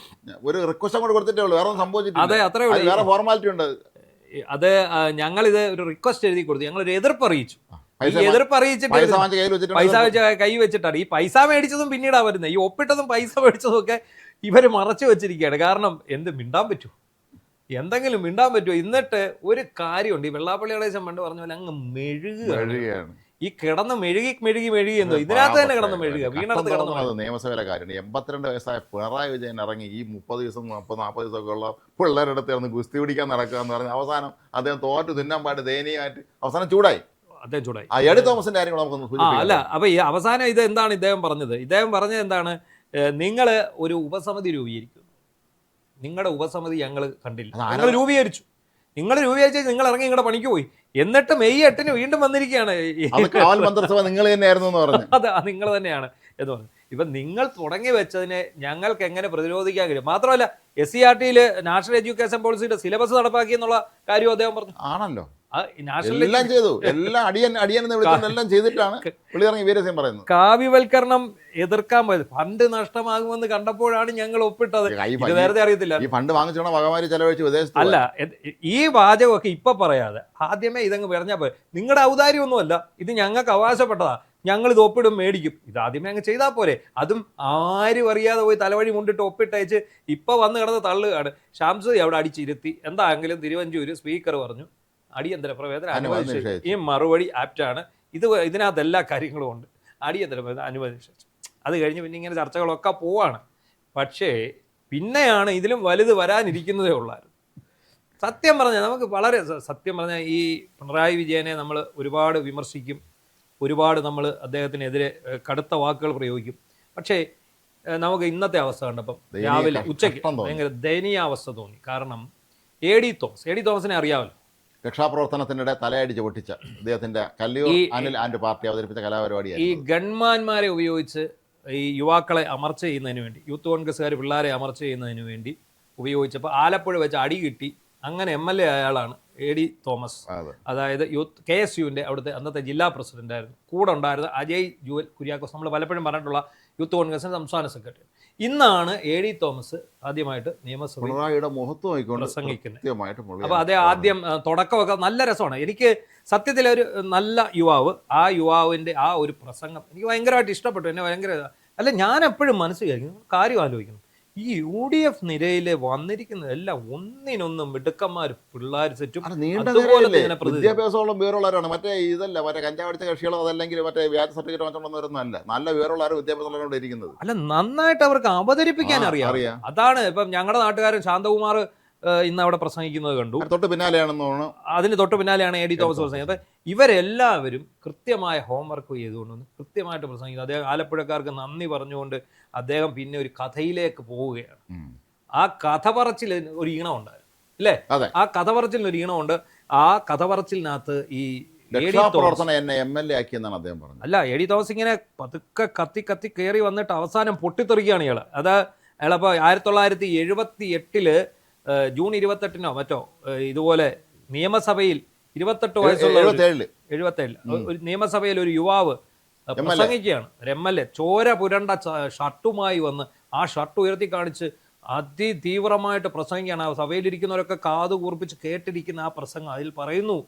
S2: ഒരു റിക്വസ്റ്റ് അങ്ങോട്ട് കൊടുത്തിട്ടേ ഉള്ളൂ, വേറെ ഒന്നും സംഭവിച്ചിട്ടില്ല. വേറെ ഫോർമാലിറ്റി ഉണ്ട്.
S1: അത് ഞങ്ങളിത് ഒരു റിക്വസ്റ്റ് എഴുതി കൊടുത്തു, ഞങ്ങളൊരു എതിർപ്പ് അറിയിച്ചു. എതിർപ്പ് അറിയിച്ചിട്ട് പൈസ വെച്ച് കൈ വെച്ചിട്ടാണ്. ഈ പൈസ മേടിച്ചതും പിന്നീടാ വരുന്നത്. ഈ ഒപ്പിട്ടതും പൈസ മേടിച്ചതും ഒക്കെ ഇവർ മറച്ചു വെച്ചിരിക്കുകയാണ്. കാരണം എന്ത് മിണ്ടാൻ പറ്റുമോ, എന്തെങ്കിലും മിണ്ടാൻ പറ്റുമോ? എന്നിട്ട് ഒരു കാര്യമുണ്ട്, ഈ വെള്ളാപ്പള്ളി നടേശൻ പണ്ട് പറഞ്ഞ പോലെ അങ്ങ് മെഴുകുകയാണ്. ഈ കിടന്ന് മെഴുകി എന്തോ ഇതിനകത്ത് തന്നെ കിടന്ന് മെഴുകുക, വീണടത്ത് കിടന്ന്.
S2: നിയമസഭയിലെ കാര്യം 82 വയസ്സായ പിണറായി വിജയൻ ഇറങ്ങി ഈ 30 ദിവസം 40 ദിവസമൊക്കെ ഉള്ള പിള്ളേരുടെ അടുത്ത് ഇറന്ന് ഗുസ്തി പിടിക്കാൻ നടക്കുക എന്ന് പറഞ്ഞ് അവസാനം അദ്ദേഹം തോറ്റു തിന്നാൻ പാട്ട് ദയനീയമായിട്ട് അവസാനം ചൂടായി.
S1: അദ്ദേഹം ചൂടായി.
S2: എഡി തോമസിന്റെ കാര്യം നമുക്ക്
S1: അല്ല, അപ്പൊ ഈ അവസാനം ഇത് എന്താണ് ഇദ്ദേഹം പറഞ്ഞത്? ഇദ്ദേഹം പറഞ്ഞത് എന്താണ്? നിങ്ങൾ ഒരു ഉപസമിതി രൂപീകരിക്കുന്നു. നിങ്ങളുടെ ഉപസമിതി ഞങ്ങൾ കണ്ടില്ല, ഞങ്ങൾ രൂപീകരിച്ചു. നിങ്ങൾ രൂപീകരിച്ച് നിങ്ങൾ ഇറങ്ങി നിങ്ങളുടെ പണിക്ക് പോയി. എന്നിട്ട് May 8 വീണ്ടും വന്നിരിക്കുകയാണ്.
S2: നിങ്ങൾ തന്നെയായിരുന്നു എന്ന് പറഞ്ഞു.
S1: അതെ, നിങ്ങൾ തന്നെയാണ് എന്ന് പറഞ്ഞു. ഇപ്പൊ നിങ്ങൾ തുടങ്ങി വെച്ചതിനെ ഞങ്ങൾക്ക് എങ്ങനെ പ്രതിരോധിക്കാൻ കഴിയും? മാത്രമല്ല SCERT നാഷണൽ എഡ്യൂക്കേഷൻ പോളിസിയുടെ സിലബസ് നടപ്പാക്കി എന്നുള്ള കാര്യം അദ്ദേഹം പറഞ്ഞു.
S2: ആണല്ലോ, എല്ലാം ചെയ്തു, എല്ലാം അടിയൻ ചെയ്തിട്ടാണ് വീരസ്യം പറയുന്നത്.
S1: കാവ്യവൽക്കരണം എതിർക്കാൻ പോയത് ഫണ്ട് നഷ്ടമാകുമെന്ന് കണ്ടപ്പോഴാണ് ഞങ്ങൾ ഒപ്പിട്ടത്. നേരത്തെ അറിയത്തില്ല,
S2: ഈ ഫണ്ട് വാങ്ങിച്ചോണ വകമാരി ചെലവഴിച്ച് വിദേശത്ത്.
S1: അല്ല, ഈ വാചകമൊക്കെ ഇപ്പൊ പറയാതെ ആദ്യമേ ഇതങ്ങ് പറഞ്ഞാൽ പോയി. നിങ്ങളുടെ ഔദാര്യമൊന്നുമല്ല, ഇത് ഞങ്ങൾക്ക് അവകാശപ്പെട്ടതാ, ഞങ്ങൾ ഇത് ഒപ്പിടും മേടിക്കും. ഇത് ആദ്യമേ അങ്ങ് ചെയ്താൽ പോരെ? അതും ആരും അറിയാതെ പോയി തലവഴി മുണ്ടിട്ട് ഒപ്പിട്ടയച്ച് ഇപ്പൊ വന്ന് കിടന്ന് തള്ളുകയാണ്. ഷാംസുദി അവിടെ അടിച്ചിരുത്തി. എന്താണെങ്കിലും തിരുവഞ്ചൂര് സ്പീക്കർ പറഞ്ഞു അടിയന്തര പ്രമേയത്തിന് അനുവദിച്ചു. ഈ മറുപടി ആപ്റ്റാണ്. ഇതിനകത്ത് എല്ലാ കാര്യങ്ങളും ഉണ്ട്. അടിയന്തര പ്രമേയത്തിന് അനുവദിച്ചു. അത് കഴിഞ്ഞ് പിന്നെ ഇങ്ങനെ ചർച്ചകളൊക്കെ പോവാണ്. പക്ഷേ പിന്നെയാണ് ഇതിലും വലുത് വരാനിരിക്കുന്നതേ ഉള്ളായിരുന്നു. സത്യം പറഞ്ഞാൽ നമുക്ക് വളരെ സത്യം പറഞ്ഞാൽ ഈ പിണറായി വിജയനെ നമ്മൾ ഒരുപാട് വിമർശിക്കും, ഒരുപാട് നമ്മൾ അദ്ദേഹത്തിനെതിരെ കടുത്ത വാക്കുകൾ പ്രയോഗിക്കും. പക്ഷേ നമുക്ക് ഇന്നത്തെ അവസ്ഥ കണ്ടപ്പം രാവിലെ ഉച്ചയ്ക്ക് ഭയങ്കര ദയനീയാവസ്ഥ തോന്നി. കാരണം എ ഡി തോമസിനെ അറിയാമല്ലോ,
S2: രക്ഷാപ്രവർത്തനത്തിനിടെ തലയടിച്ച് പൊട്ടിച്ച അദ്ദേഹത്തിന്റെ കല്ലൂർ അനിൽ ആൻഡ് പാർട്ടി അവതരിപ്പിച്ച കലാപരിപാടിയാണ്.
S1: ഈ ഗൺമാന്മാരെ ഉപയോഗിച്ച് ഈ യുവാക്കളെ അമർച്ച ചെയ്യുന്നതിന് വേണ്ടി, യൂത്ത് കോൺഗ്രസ്സുകാർ പിള്ളേരെ അമർച്ച ചെയ്യുന്നതിന് വേണ്ടി ഉപയോഗിച്ചപ്പോൾ ആലപ്പുഴ വെച്ച് അടി കിട്ടി. അങ്ങനെ MLA അയാളാണ് എ ഡി തോമസ്. അതായത് KSUവിൻ്റെ അവിടുത്തെ അന്നത്തെ ജില്ലാ പ്രസിഡന്റ് ആയിരുന്നു. കൂടെ ഉണ്ടായിരുന്ന അജയ് ജുവൽ കുര്യാക്കോസ്, നമ്മൾ പലപ്പോഴും പറഞ്ഞിട്ടുള്ള യൂത്ത് കോൺഗ്രസിന്റെ സംസ്ഥാന സെക്രട്ടറി. ഇന്നാണ് എ ഡി തോമസ് ആദ്യമായിട്ട് നിയമസഭയിൽ പ്രസംഗിക്കുന്നത്. അപ്പൊ അതേ ആദ്യം തുടക്കമൊക്കെ നല്ല രസമാണ്. എനിക്ക് സത്യത്തിൽ ഒരു നല്ല യുവാവ്, ആ യുവാവിന്റെ ആ ഒരു പ്രസംഗം എനിക്ക് ഭയങ്കരമായിട്ട് ഇഷ്ടപ്പെട്ടു. എന്നെ ഭയങ്കര അല്ല, ഞാൻ എപ്പോഴും മനസ്സിൽ വിചാരിക്കുന്നു, കാര്യം ആലോചിക്കുന്നു, ഈ UDF നിരയിലെ വന്നിരിക്കുന്നതെല്ലാം ഒന്നിനൊന്നും മിടുക്കന്മാർ, പിള്ളേർ സെറ്റും
S2: വിദ്യാഭ്യാസമുള്ള വിവരമുള്ളവരാണ്. മറ്റേ ഇതല്ല മറ്റേ കഞ്ചാവടിച്ച കക്ഷികളോ അതല്ലെങ്കിൽ മറ്റേ വ്യാജ സർട്ടിഫിക്കറ്റ് വാങ്ങിച്ചോണ്ടൊന്നല്ല, നല്ല വിവരമുള്ളവർ വിദ്യാഭ്യാസമുള്ളവരോട് ഇരിക്കുന്നത്.
S1: അല്ല, നന്നായിട്ട് അവർക്ക് അവതരിപ്പിക്കാൻ അറിയാം. അതാണ് ഇപ്പം ഞങ്ങളുടെ നാട്ടുകാരൻ ശാന്തകുമാർ ഇന്ന് അവിടെ പ്രസംഗിക്കുന്നത് കണ്ടു.
S2: തൊട്ട് പിന്നാലെയാണെന്ന് തോന്നുന്നു.
S1: അതിന് തൊട്ട് പിന്നാലെയാണ് എ ഡി തോമസ് പ്രസംഗിച്ചത്. ഇവരെല്ലാവരും കൃത്യമായ ഹോംവർക്ക് ചെയ്തുകൊണ്ട് കൃത്യമായിട്ട് പ്രസംഗിക്കുന്നത്. അദ്ദേഹം ആലപ്പുഴക്കാർക്ക് നന്ദി പറഞ്ഞുകൊണ്ട് അദ്ദേഹം പിന്നെ ഒരു കഥയിലേക്ക് പോവുകയാണ്. ആ കഥ പറച്ചിൽ ഒരു ഈണമുണ്ടായിരുന്നു, അല്ലേ? ആ കഥ പറച്ചിലിന് ഒരു ഈണമുണ്ട്. ആ കഥ പറച്ചിലിനകത്ത് ഈ അല്ല, എ ഡി തോമസ് ഇങ്ങനെ പതുക്കെ കത്തി കയറി വന്നിട്ട് അവസാനം പൊട്ടിത്തെറിക്കുകയാണ് ഇയാള്. അയാളപ്പോൾ 1978 ജൂൺ 28 മറ്റോ ഇതുപോലെ നിയമസഭയിൽ 28 വയസ്സുള്ള 77 ഒരു നിയമസഭയിൽ ഒരു യുവാവ് പ്രസംഗിക്കുകയാണ്. ഒരു MLA ചോര പുരണ്ട ഷർട്ടുമായി വന്ന് ആ ഷർട്ട് ഉയർത്തി കാണിച്ച് അതിതീവ്രമായിട്ട് പ്രസംഗിക്കുകയാണ്. ആ സഭയിലിരിക്കുന്നവരൊക്കെ കാതു കൂർപ്പിച്ച് കേട്ടിരിക്കുന്ന ആ പ്രസംഗം. അതിൽ പറയുന്നു,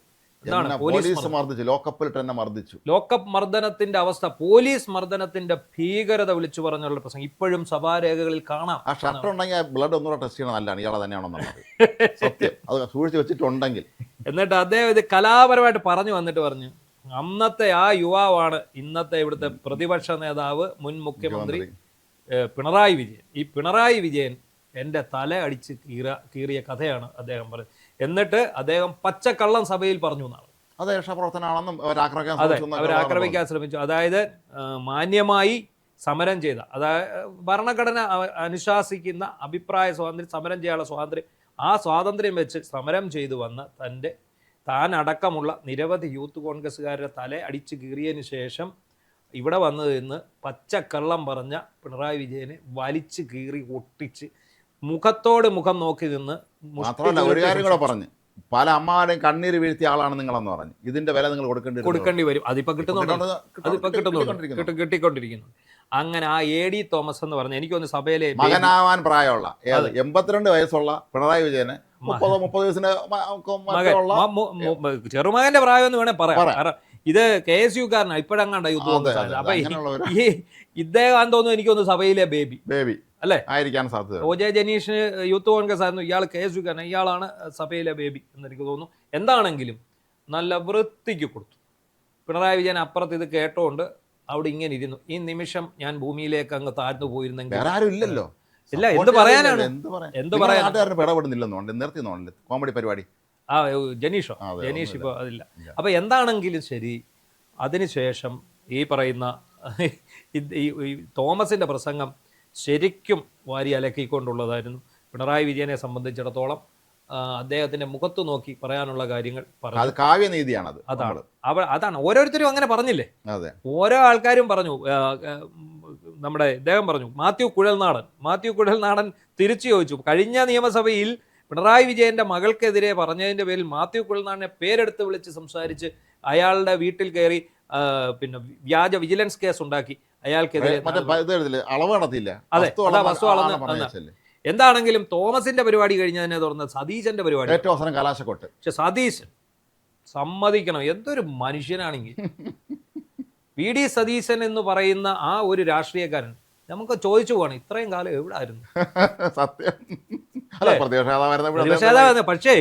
S1: എന്താണ്
S2: എന്നെ
S1: പോലീസ്
S2: പോലീസ് മർദ്ദിച്ചു, ലോക്കപ്പിലിട്ട് എന്നെ മർദ്ദിച്ചു.
S1: ലോക്കപ്പ് മർദ്ദനത്തിന്റെ അവസ്ഥ, പോലീസ് മർദ്ദനത്തിന്റെ ഭീകരത വിളിച്ചു പറഞ്ഞുള്ള പ്രസംഗം ഇപ്പോഴും സഭാരേഖകളിൽ കാണാം.
S2: ആ ഷർട്ട് ഉണ്ടെങ്കിൽ ആ ബ്ലഡ് ഒന്നുകൂടെ ടെസ്റ്റ് ചെയ്യണം, നല്ലതാണ് ഇയാളെ തന്നെയാണെന്നുള്ളത് സത്യം. അത് സൂക്ഷിച്ച് വെച്ചിട്ടുണ്ടെങ്കിൽ.
S1: എന്നിട്ട് അദ്ദേഹം ഇത് കലാപരമായിട്ട് പറഞ്ഞു അന്നത്തെ ആ യുവാവാണ് ഇന്നത്തെ ഇവിടുത്തെ പ്രതിപക്ഷ നേതാവ്, മുൻ മുഖ്യമന്ത്രി പിണറായി വിജയൻ. ഈ പിണറായി വിജയൻ എൻ്റെ തല അടിച്ച് കീറിയ കഥയാണ് അദ്ദേഹം പറഞ്ഞത്. എന്നിട്ട് അദ്ദേഹം പച്ചക്കള്ളം സഭയിൽ പറഞ്ഞു എന്നാണ്.
S2: അത് രക്ഷാപ്രവർത്തനമാണെന്നും
S1: അവരാക്രമിക്കാൻ ശ്രമിച്ചു. അതായത് മാന്യമായി സമരം ചെയ്ത, അതായത് ഭരണഘടന അനുശാസിക്കുന്ന അഭിപ്രായ സ്വാതന്ത്ര്യം, സമരം ചെയ്യാനുള്ള സ്വാതന്ത്ര്യം, ആ സ്വാതന്ത്ര്യം വെച്ച് സമരം ചെയ്തു വന്ന താൻ അടക്കമുള്ള നിരവധി യൂത്ത് കോൺഗ്രസ്സുകാരുടെ തല അടിച്ച് കീറിയതിന് ശേഷം ഇവിടെ വന്നു നിന്ന് പച്ചക്കള്ളം പറഞ്ഞ പിണറായി വിജയനെ വലിച്ചു കീറി ഒട്ടിച്ച് മുഖത്തോട് മുഖം നോക്കി നിന്ന്.
S2: മാത്രമല്ല ഒരു കാര്യം കൂടെ പറഞ്ഞു, പല അമ്മമാരെയും കണ്ണീര് വീഴ്ത്തിയ ആളാണ് നിങ്ങളെന്ന് പറഞ്ഞു. ഇതിന്റെ വില നിങ്ങൾ കൊടുക്കേണ്ടി വരും.
S1: അതിപ്പോ കിട്ടിക്കൊണ്ടിരിക്കുന്നു. അങ്ങനെ ആ AD തോമസ് എന്ന് പറഞ്ഞ, എനിക്കൊന്ന് സഭയിലെ
S2: മകനാവാൻ പ്രായമുള്ള 82 വയസ്സുള്ള പിണറായി വിജയന് 30 വയസ്സിന്
S1: ചെറുമകന്റെ പ്രായം എന്ന് വേണേ പറയാം. കാരണം ഇത് KSU-കാരനാണ്, ഇപ്പോഴങ്ങാണ്ട യൂത്ത് കോൺഗ്രസ്. അപ്പൊ ഇദ്ദേഹം തോന്നുന്നു എനിക്കൊന്ന് സഭയിലെ ബേബി അല്ലേ
S2: ആയിരിക്കാൻ സാധ്യത.
S1: OJ ജനീഷ് യൂത്ത് കോൺഗ്രസ് ആയിരുന്നു, ഇയാൾ KSU-കാരൻ, ഇയാളാണ് സഭയിലെ ബേബി എന്നെനിക്ക് തോന്നുന്നു. എന്താണെങ്കിലും നല്ല വൃത്തിക്ക് കൊടുത്തു. പിണറായി വിജയൻ അപ്പുറത്ത് ഇത് കേട്ടോണ്ട് അവിടെ ഇങ്ങനെ ഇരുന്നു. ഈ നിമിഷം ഞാൻ ഭൂമിയിലേക്ക് അങ്ങ് താഴ്ന്നു പോയിരുന്നെങ്കിൽ
S2: ഇല്ലല്ലോ.
S1: ഇല്ല, എന്ത് പറയാനാണ്,
S2: നിർത്തി കോമഡി പരിപാടി.
S1: ജനീഷ് ഇപ്പൊ അതില്ല. അപ്പൊ എന്താണെങ്കിലും ശരി, അതിനുശേഷം ഈ പറയുന്ന ഈ തോമസിന്റെ പ്രസംഗം ശരിക്കും വാരി അലക്കിക്കൊണ്ടുള്ളതായിരുന്നു. പിണറായി വിജയനെ സംബന്ധിച്ചിടത്തോളം അദ്ദേഹത്തിന്റെ മുഖത്ത് നോക്കി പറയാനുള്ള കാര്യങ്ങൾ പറഞ്ഞു.
S2: കാവ്യനീതിയാണത്.
S1: അതാണ് ഓരോരുത്തരും അങ്ങനെ പറഞ്ഞില്ലേ, ഓരോ ആൾക്കാരും പറഞ്ഞു. നമ്മുടെ ഇദ്ദേഹം പറഞ്ഞു, മാത്യു കുഴൽനാടൻ തിരിച്ചു ചോദിച്ചു, കഴിഞ്ഞ നിയമസഭയിൽ പിണറായി വിജയന്റെ മകൾക്കെതിരെ പറഞ്ഞതിന്റെ പേരിൽ മാത്യു കുഴൽനാടനെ പേരെടുത്ത് വിളിച്ച് സംസാരിച്ച് അയാളുടെ വീട്ടിൽ കയറി പിന്നെ വ്യാജ വിജിലൻസ് കേസ് ഉണ്ടാക്കി അയാൾക്കെതിരെ. അതെ, വസ്തു അളന്ന്. എന്താണെങ്കിലും തോമസിന്റെ പരിപാടി കഴിഞ്ഞതിനെ തുടർന്ന് സതീശന്റെ പരിപാടി
S2: ഏറ്റവും അവസാനം കലാശക്കൊട്ട്.
S1: പക്ഷെ സതീശൻ സമ്മതിക്കണം, എന്തൊരു മനുഷ്യനാണെങ്കിൽ. VD സതീശൻ എന്ന് പറയുന്ന ആ ഒരു രാഷ്ട്രീയക്കാരൻ നമുക്ക് ചോദിച്ചു പോകണം, ഇത്രയും കാലം എവിടായിരുന്നു?
S2: സത്യം.
S1: പക്ഷേ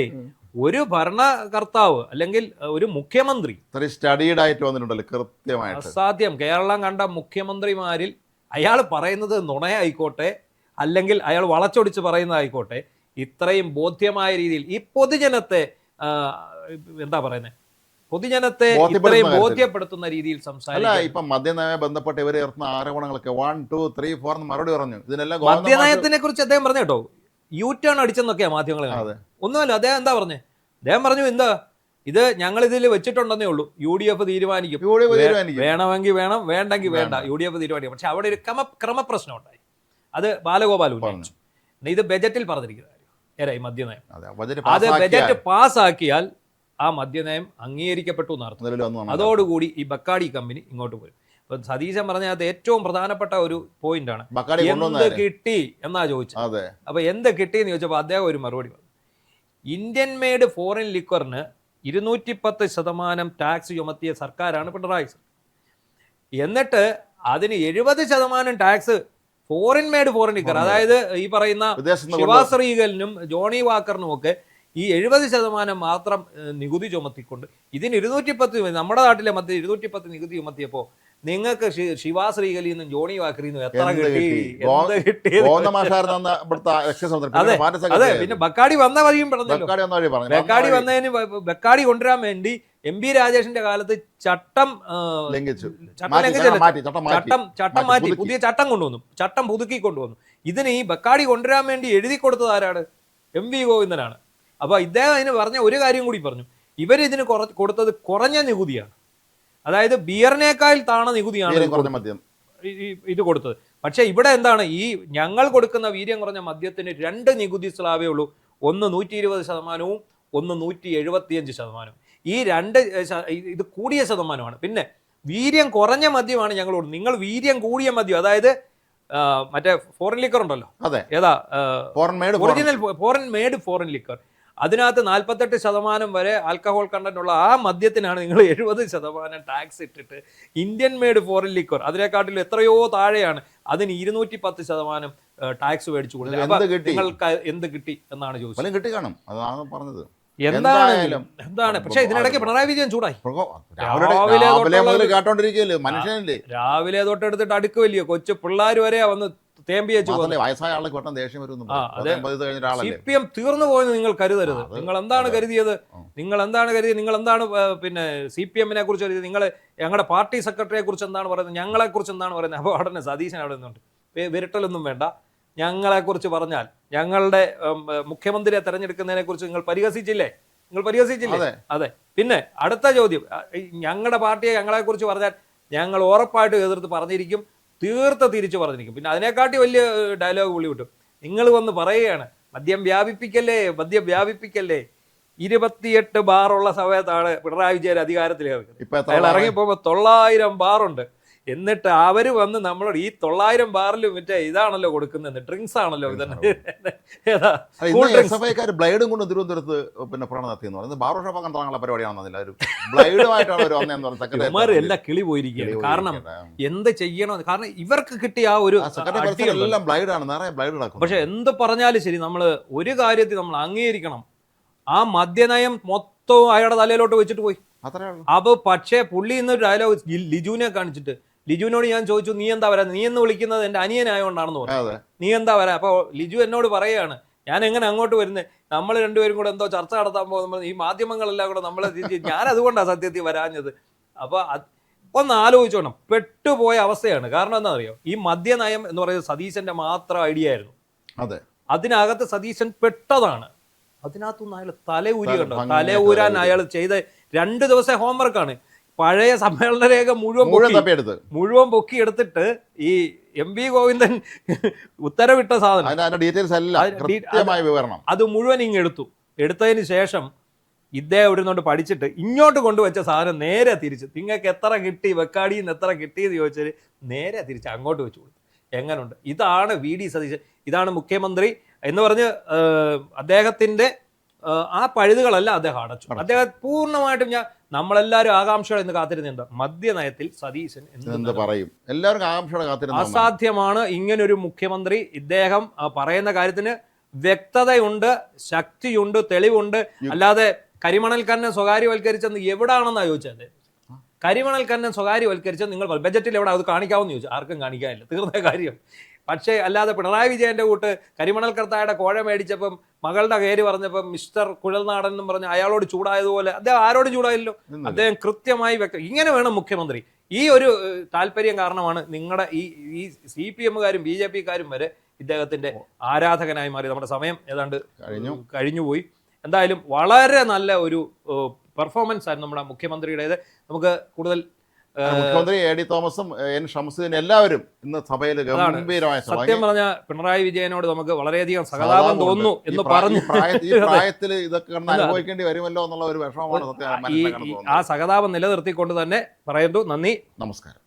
S1: ഒരു ഭരണകർത്താവ് അല്ലെങ്കിൽ ഒരു മുഖ്യമന്ത്രി
S2: സ്റ്റഡീഡ് ആയിട്ട് വന്നിട്ടുണ്ടല്ലോ കൃത്യമായിട്ട്.
S1: അസാധ്യം. കേരളം കണ്ട മുഖ്യമന്ത്രിമാരിൽ അയാൾ പറയുന്നത് നുണയായിക്കോട്ടെ അല്ലെങ്കിൽ അയാൾ വളച്ചൊടിച്ച് പറയുന്നതായിക്കോട്ടെ, ഇത്രയും ബോധ്യമായ രീതിയിൽ ഈ പൊതുജനത്തെ എന്താ പറയുന്നത്, പൊതുജനത്തെ ഇത്രയും ബോധ്യപ്പെടുത്തുന്ന രീതിയിൽ സംസാരിക്കുക.
S2: ഇപ്പൊ മദ്യനയവുമായി ബന്ധപ്പെട്ട് ഇവർ ഉയർത്തുന്ന ആരോപണങ്ങളൊക്കെ 1, 2, 3, 4 മറുപടി പറഞ്ഞു. ഇതിനെല്ലാം
S1: മദ്യനയത്തിനെ കുറിച്ച് അദ്ദേഹം പറഞ്ഞു കേട്ടോ, U-turn അടിച്ചെന്നൊക്കെയാ മാധ്യമങ്ങൾ. ഒന്നുമല്ല, അദ്ദേഹം എന്താ പറഞ്ഞേ, അദ്ദേഹം പറഞ്ഞു എന്താ ഇത് ഞങ്ങൾ ഇതിൽ വെച്ചിട്ടുണ്ടെന്നേ ഉള്ളൂ, UDF തീരുമാനിക്കും, വേണമെങ്കിൽ വേണം, വേണ്ടെങ്കിൽ വേണ്ട, UDF തീരുമാനിക്കും. പക്ഷെ അവിടെ ഒരു ക്രമപ്രശ്നം ഉണ്ടായി, അത് ബാലഗോപാൽ ഉന്നയിച്ചു. ഇത് ബജറ്റിൽ പറഞ്ഞിരിക്കുന്ന കാര്യം, മദ്യനയം. അത് ബജറ്റ് പാസ്സാക്കിയാൽ ആ മദ്യനയം അംഗീകരിക്കപ്പെട്ടു എന്നർത്ഥം. അതോടുകൂടി ഈ ബക്കാടി കമ്പനി ഇങ്ങോട്ട് പോരും. ഇപ്പൊ സതീശൻ പറഞ്ഞത് ഏറ്റവും പ്രധാനപ്പെട്ട ഒരു പോയിന്റ് ആണ്, എന്ത് കിട്ടി എന്നാ ചോദിച്ചത്. അപ്പൊ എന്ത് കിട്ടി എന്ന് ചോദിച്ചപ്പോൾ അദ്ദേഹം ഒരു മറുപടി പറഞ്ഞു, ഇന്ത്യൻ മെയ്ഡ് ഫോറിൻ ലിക്വറിന് 210% ടാക്സ് ചുമത്തിയ സർക്കാരാണ് പിണറായി സർക്കാർ. എന്നിട്ട് അതിന് 70% ടാക്സ് ഫോറിൻ ലിക്കർ, അതായത് ഈ പറയുന്ന ശിവാസ് റീഗലിനും ജോണി വാക്കറിനും ഒക്കെ ഈ 70% മാത്രം നികുതി ചുമത്തിക്കൊണ്ട് ഇതിന് 210, നമ്മുടെ നാട്ടിലെ മധ്യ 210 നികുതി ചുമത്തിയപ്പോ നിങ്ങൾക്ക് ശിവാസ് റീഗലിൽ നിന്നും ജോണി വാക്കറിൽ നിന്നും എത്ര കിട്ടി? അതെ, പിന്നെ ബക്കാടി വന്ന വഴിയും പറഞ്ഞല്ലോ. ബക്കാടി കൊണ്ടുവരാൻ വേണ്ടി MP രാജേഷിന്റെ കാലത്ത് ചട്ടം മാറ്റി പുതിയ ചട്ടം കൊണ്ടുവന്നു, ചട്ടം പുതുക്കി കൊണ്ടുവന്നു. ഇതിന് ഈ ബക്കാടി കൊണ്ടുവരാൻ വേണ്ടി എഴുതി കൊടുത്തത് ആരാണ്? MV ഗോവിന്ദനാണ്. അപ്പൊ ഇദ്ദേഹം അതിന് പറഞ്ഞ ഒരു കാര്യം കൂടി പറഞ്ഞു, ഇവരിതിന് കൊടുത്തത് കുറഞ്ഞ നികുതിയാണ്, അതായത് ബിയറിനേക്കാൾ താണ നികുതിയാണ് ഇത് കൊടുത്തത്. പക്ഷെ ഇവിടെ എന്താണ്, ഈ ഞങ്ങൾ കൊടുക്കുന്ന വീര്യം കുറഞ്ഞ മദ്യത്തിന് 2 നികുതി സ്ലാബേ ഉള്ളൂ, ഒന്ന് 120%, ഒന്ന് 175%. ഈ 2 ഇത് കൂടിയ ശതമാനമാണ്. പിന്നെ വീര്യം കുറഞ്ഞ മദ്യമാണ് ഞങ്ങൾ കൊടുക്കുന്നത്, നിങ്ങൾ വീര്യം കൂടിയ മദ്യം, അതായത് മറ്റേ ഫോറിൻ ലിക്കർ ഉണ്ടല്ലോ, ഏതാ original foreign made foreign liquor, അതിനകത്ത് 48% വരെ ആൽക്കഹോൾ കണ്ടന്റ് ഉള്ള ആ മദ്യത്തിനാണ് നിങ്ങൾ 70% ടാക്സ് ഇട്ടിട്ട് ഇന്ത്യൻ മെയ്ഡ് ഫോറിൻ ലിക്വർ അതിനെക്കാട്ടിലും എത്രയോ താഴെയാണ് അതിന് 210% ടാക്സ് മേടിച്ചു കൊടുത്തത്. നിങ്ങൾക്ക് എന്ത് കിട്ടി എന്നാണ് ചോദിച്ചത്.
S2: കിട്ടി കാണും, അതാണ് പറഞ്ഞത്.
S1: എന്താണ് പക്ഷെ ഇതിനിടയ്ക്ക് പിണറായി വിജയൻ ചൂടായി. രാവിലെ തൊട്ടെടുത്തിട്ട് അടുക്കുമല്ലയോ, കൊച്ചു പിള്ളേർ വരെ വന്ന് തേമ്പിയച്ചു.
S2: വയസ്സായ ആൾക്ക് വട്ടം ദേഷ്യം വരുന്നു.
S1: CPM തീർന്നു പോയെന്ന് നിങ്ങൾ കരുതരുത്. നിങ്ങൾ എന്താണ് കരുതിയത്? നിങ്ങൾ എന്താണ് പിന്നെ CPM-നെ കുറിച്ച് കരുതിയത്? നിങ്ങൾ ഞങ്ങളുടെ പാർട്ടി സെക്രട്ടറിയെ കുറിച്ച് എന്താണ് പറയുന്നത്? ഞങ്ങളെ കുറിച്ച് എന്താണ് പറയുന്നത്? അപ്പോൾ ഉടനെ സതീശൻ അവിടെ നിന്നുണ്ട്, വിരട്ടലൊന്നും വേണ്ട, ഞങ്ങളെക്കുറിച്ച് പറഞ്ഞാൽ ഞങ്ങളുടെ മുഖ്യമന്ത്രിയെ തെരഞ്ഞെടുക്കുന്നതിനെ കുറിച്ച് നിങ്ങൾ പരിഹസിച്ചില്ലേ? അതെ. പിന്നെ അടുത്ത ചോദ്യം, ഞങ്ങളുടെ പാർട്ടിയെ ഞങ്ങളെക്കുറിച്ച് പറഞ്ഞാൽ ഞങ്ങൾ ഉറപ്പായിട്ട് എതിർത്ത് പറഞ്ഞിരിക്കും, തിരിച്ചു പറഞ്ഞിരിക്കും. പിന്നെ അതിനെക്കാട്ടി വലിയ ഡയലോഗ് വിളി വിട്ടു. നിങ്ങൾ വന്ന് പറയുകയാണ് മദ്യം വ്യാപിപ്പിക്കല്ലേ. 28 ബാറുള്ള സമയത്താണ് പിണറായി വിജയൻ അധികാരത്തിലേക്ക്. അയാൾ ഇറങ്ങിപ്പോകുമ്പോൾ 900 ബാറുണ്ട്. എന്നിട്ട് അവര് വന്ന് നമ്മളോട് ഈ 900 ബാറിലും മറ്റേ ഇതാണല്ലോ കൊടുക്കുന്നത്, ഡ്രിങ്ക്സ് ആണല്ലോ.
S2: ബ്ലൈഡും കൊണ്ട് തിരുവനന്തപുരത്ത് പിന്നെ പ്രണ നടത്തിയെന്ന് പറയുന്നത് ബാർ ഷോപ്പ് കണ്ടാനുള്ള പരിപാടിയാണെന്നില്ല, ഒരു ബ്ലൈഡുമായിട്ടാണ്
S1: എല്ലാം കിളി പോയിരിക്കുകയാണ്. കാരണം എന്ത് ചെയ്യണം, കാരണം ഇവർക്ക് കിട്ടിയ ആ ഒരു
S2: ബ്ലൈഡാണ്, നിറയെ ബ്ലൈഡ് നടക്കും.
S1: പക്ഷെ എന്ത് പറഞ്ഞാലും ശരി, നമ്മൾ ഒരു കാര്യത്തിൽ നമ്മൾ അംഗീകരിക്കണം, ആ മദ്യനയം മൊത്തവും അയാളുടെ തലയിലോട്ട് വെച്ചിട്ട് പോയി. അപ്പൊ പക്ഷേ പുള്ളി ഇന്നൊരു ഡയലോഗ് ലിജുവിനെ കാണിച്ചിട്ട്, ലിജുവിനോട് ഞാൻ ചോദിച്ചു നീ എന്താ വരാ, നീ എന്ന് വിളിക്കുന്നത് എന്റെ അനിയനായോണ്ടാണെന്ന് പറഞ്ഞു, നീ എന്താ വരാ? അപ്പൊ ലിജു എന്നോട് പറയാണ് ഞാൻ എങ്ങനെ അങ്ങോട്ട് വരുന്നത്, നമ്മൾ രണ്ടുപേരും കൂടെ എന്തോ ചർച്ച നടത്താൻ പോകുമ്പോൾ ഈ മാധ്യമങ്ങളെല്ലാം കൂടെ നമ്മളെ ഞാൻ അതുകൊണ്ടാണ് സത്യത്തിൽ വരാഞ്ഞത്. അപ്പൊ ഒന്ന് ആലോചിച്ചോണം, പെട്ടുപോയ അവസ്ഥയാണ്. കാരണം എന്താ അറിയോ, ഈ മദ്യനയം എന്ന് പറയുന്നത് സതീശന്റെ മാത്രം ഐഡിയ ആയിരുന്നു. അതിനകത്ത് സതീശൻ പെട്ടതാണ്. അതിനകത്തൊന്നും അയാൾ തലയൂരാൻ അയാൾ ചെയ്ത 2 ദിവസത്തെ ഹോംവർക്കാണ്. പഴയ സമ്മേളന രേഖ മുഴുവൻ പൊക്കി എടുത്തിട്ട് ഈ MV ഗോവിന്ദൻ ഉത്തരവിട്ട സാധനം അത് മുഴുവൻ എടുത്തതിന് ശേഷം ഇദ്ദേഹം ഇവിടുന്നോണ്ട് പഠിച്ചിട്ട് ഇങ്ങോട്ട് കൊണ്ടുവച്ച സാധനം നേരെ തിരിച്ച്, നിങ്ങൾക്ക് എത്ര കിട്ടി, വെക്കാടിന്ന് എത്ര കിട്ടിയെന്ന് ചോദിച്ചാൽ നേരെ തിരിച്ച് അങ്ങോട്ട് വെച്ചു കൊടുത്തു. എങ്ങനുണ്ട്? ഇതാണ് VD സതീശൻ, ഇതാണ് മുഖ്യമന്ത്രി എന്ന് പറഞ്ഞ് അദ്ദേഹത്തിന്റെ ആ പഴുതുകളല്ല അദ്ദേഹം അടച്ചു. അദ്ദേഹം പൂർണ്ണമായിട്ടും നമ്മളെല്ലാവരും ആകാംക്ഷയോടെ ഇന്ന് കാത്തിരുന്നുണ്ട് മദ്യനയത്തിൽ സതീശൻ എന്ത് പറയും.
S2: എല്ലാവർക്കും ആകാംക്ഷയോടെ കാത്തിരുന്നു.
S1: അസാധ്യമാണ് ഇങ്ങനൊരു മുഖ്യമന്ത്രി. ഇദ്ദേഹം പറയുന്ന കാര്യത്തിന് വ്യക്തതയുണ്ട്, ശക്തിയുണ്ട്, തെളിവുണ്ട്. അല്ലാതെ കരിമണൽ കണ്ണൻ സ്വകാര്യവൽക്കരിച്ചെന്ന് എവിടാണെന്നാ ചോദിച്ചത്. കരിമണൽ കണ്ണൻ സ്വകാര്യവൽക്കരിച്ചത് നിങ്ങൾ ബജറ്റിൽ എവിടെ അത് കാണിക്കാമെന്ന് ചോദിച്ചു. ആർക്കും കാണിക്കാനില്ല, തീർന്ന കാര്യം. പക്ഷേ അല്ലാതെ പിണറായി വിജയന്റെ കൂട്ട് കരിമണൽ കർത്തായുടെ കോഴ മേടിച്ചപ്പം മകളുടെ പേര് പറഞ്ഞപ്പം മിസ്റ്റർ കുഴൽനാടൻ എന്നും പറഞ്ഞ് അയാളോട് ചൂടായതുപോലെ അദ്ദേഹം ആരോടും ചൂടായില്ലോ. അദ്ദേഹം കൃത്യമായി ഇങ്ങനെ വേണം മുഖ്യമന്ത്രി. ഈ ഒരു താല്പര്യം കാരണമാണ് നിങ്ങളുടെ ഈ CPM-കാരും BJP-കാരും വരെ ഇദ്ദേഹത്തിന്റെ ആരാധകനായി മാറി. നമ്മുടെ സമയം ഏതാണ്ട് കഴിഞ്ഞുപോയി. എന്തായാലും വളരെ നല്ല ഒരു പെർഫോമൻസ് ആയിരുന്നു നമ്മുടെ മുഖ്യമന്ത്രിയുടേത്. നമുക്ക് കൂടുതൽ
S2: മുഖ്യമന്ത്രി AD തോമസും N ഷംസുദ്ദീൻ എല്ലാവരും ഇന്ന് സഭയിൽ ഗംഭീരമായ
S1: സത്യം പറഞ്ഞ പിണറായി വിജയനോട് നമുക്ക് വളരെയധികം സഹതാപം തോന്നുന്നു എന്ന് പറഞ്ഞു.
S2: ഈ പ്രായത്തിൽ ഇതൊക്കെ അനുഭവിക്കേണ്ടി വരുമല്ലോ എന്നുള്ള ഒരു വിഷമമാണ് സത്യം.
S1: ആ സഹതാപം നിലനിർത്തിക്കൊണ്ട് തന്നെ പറയുന്നു. നന്ദി,
S2: നമസ്കാരം.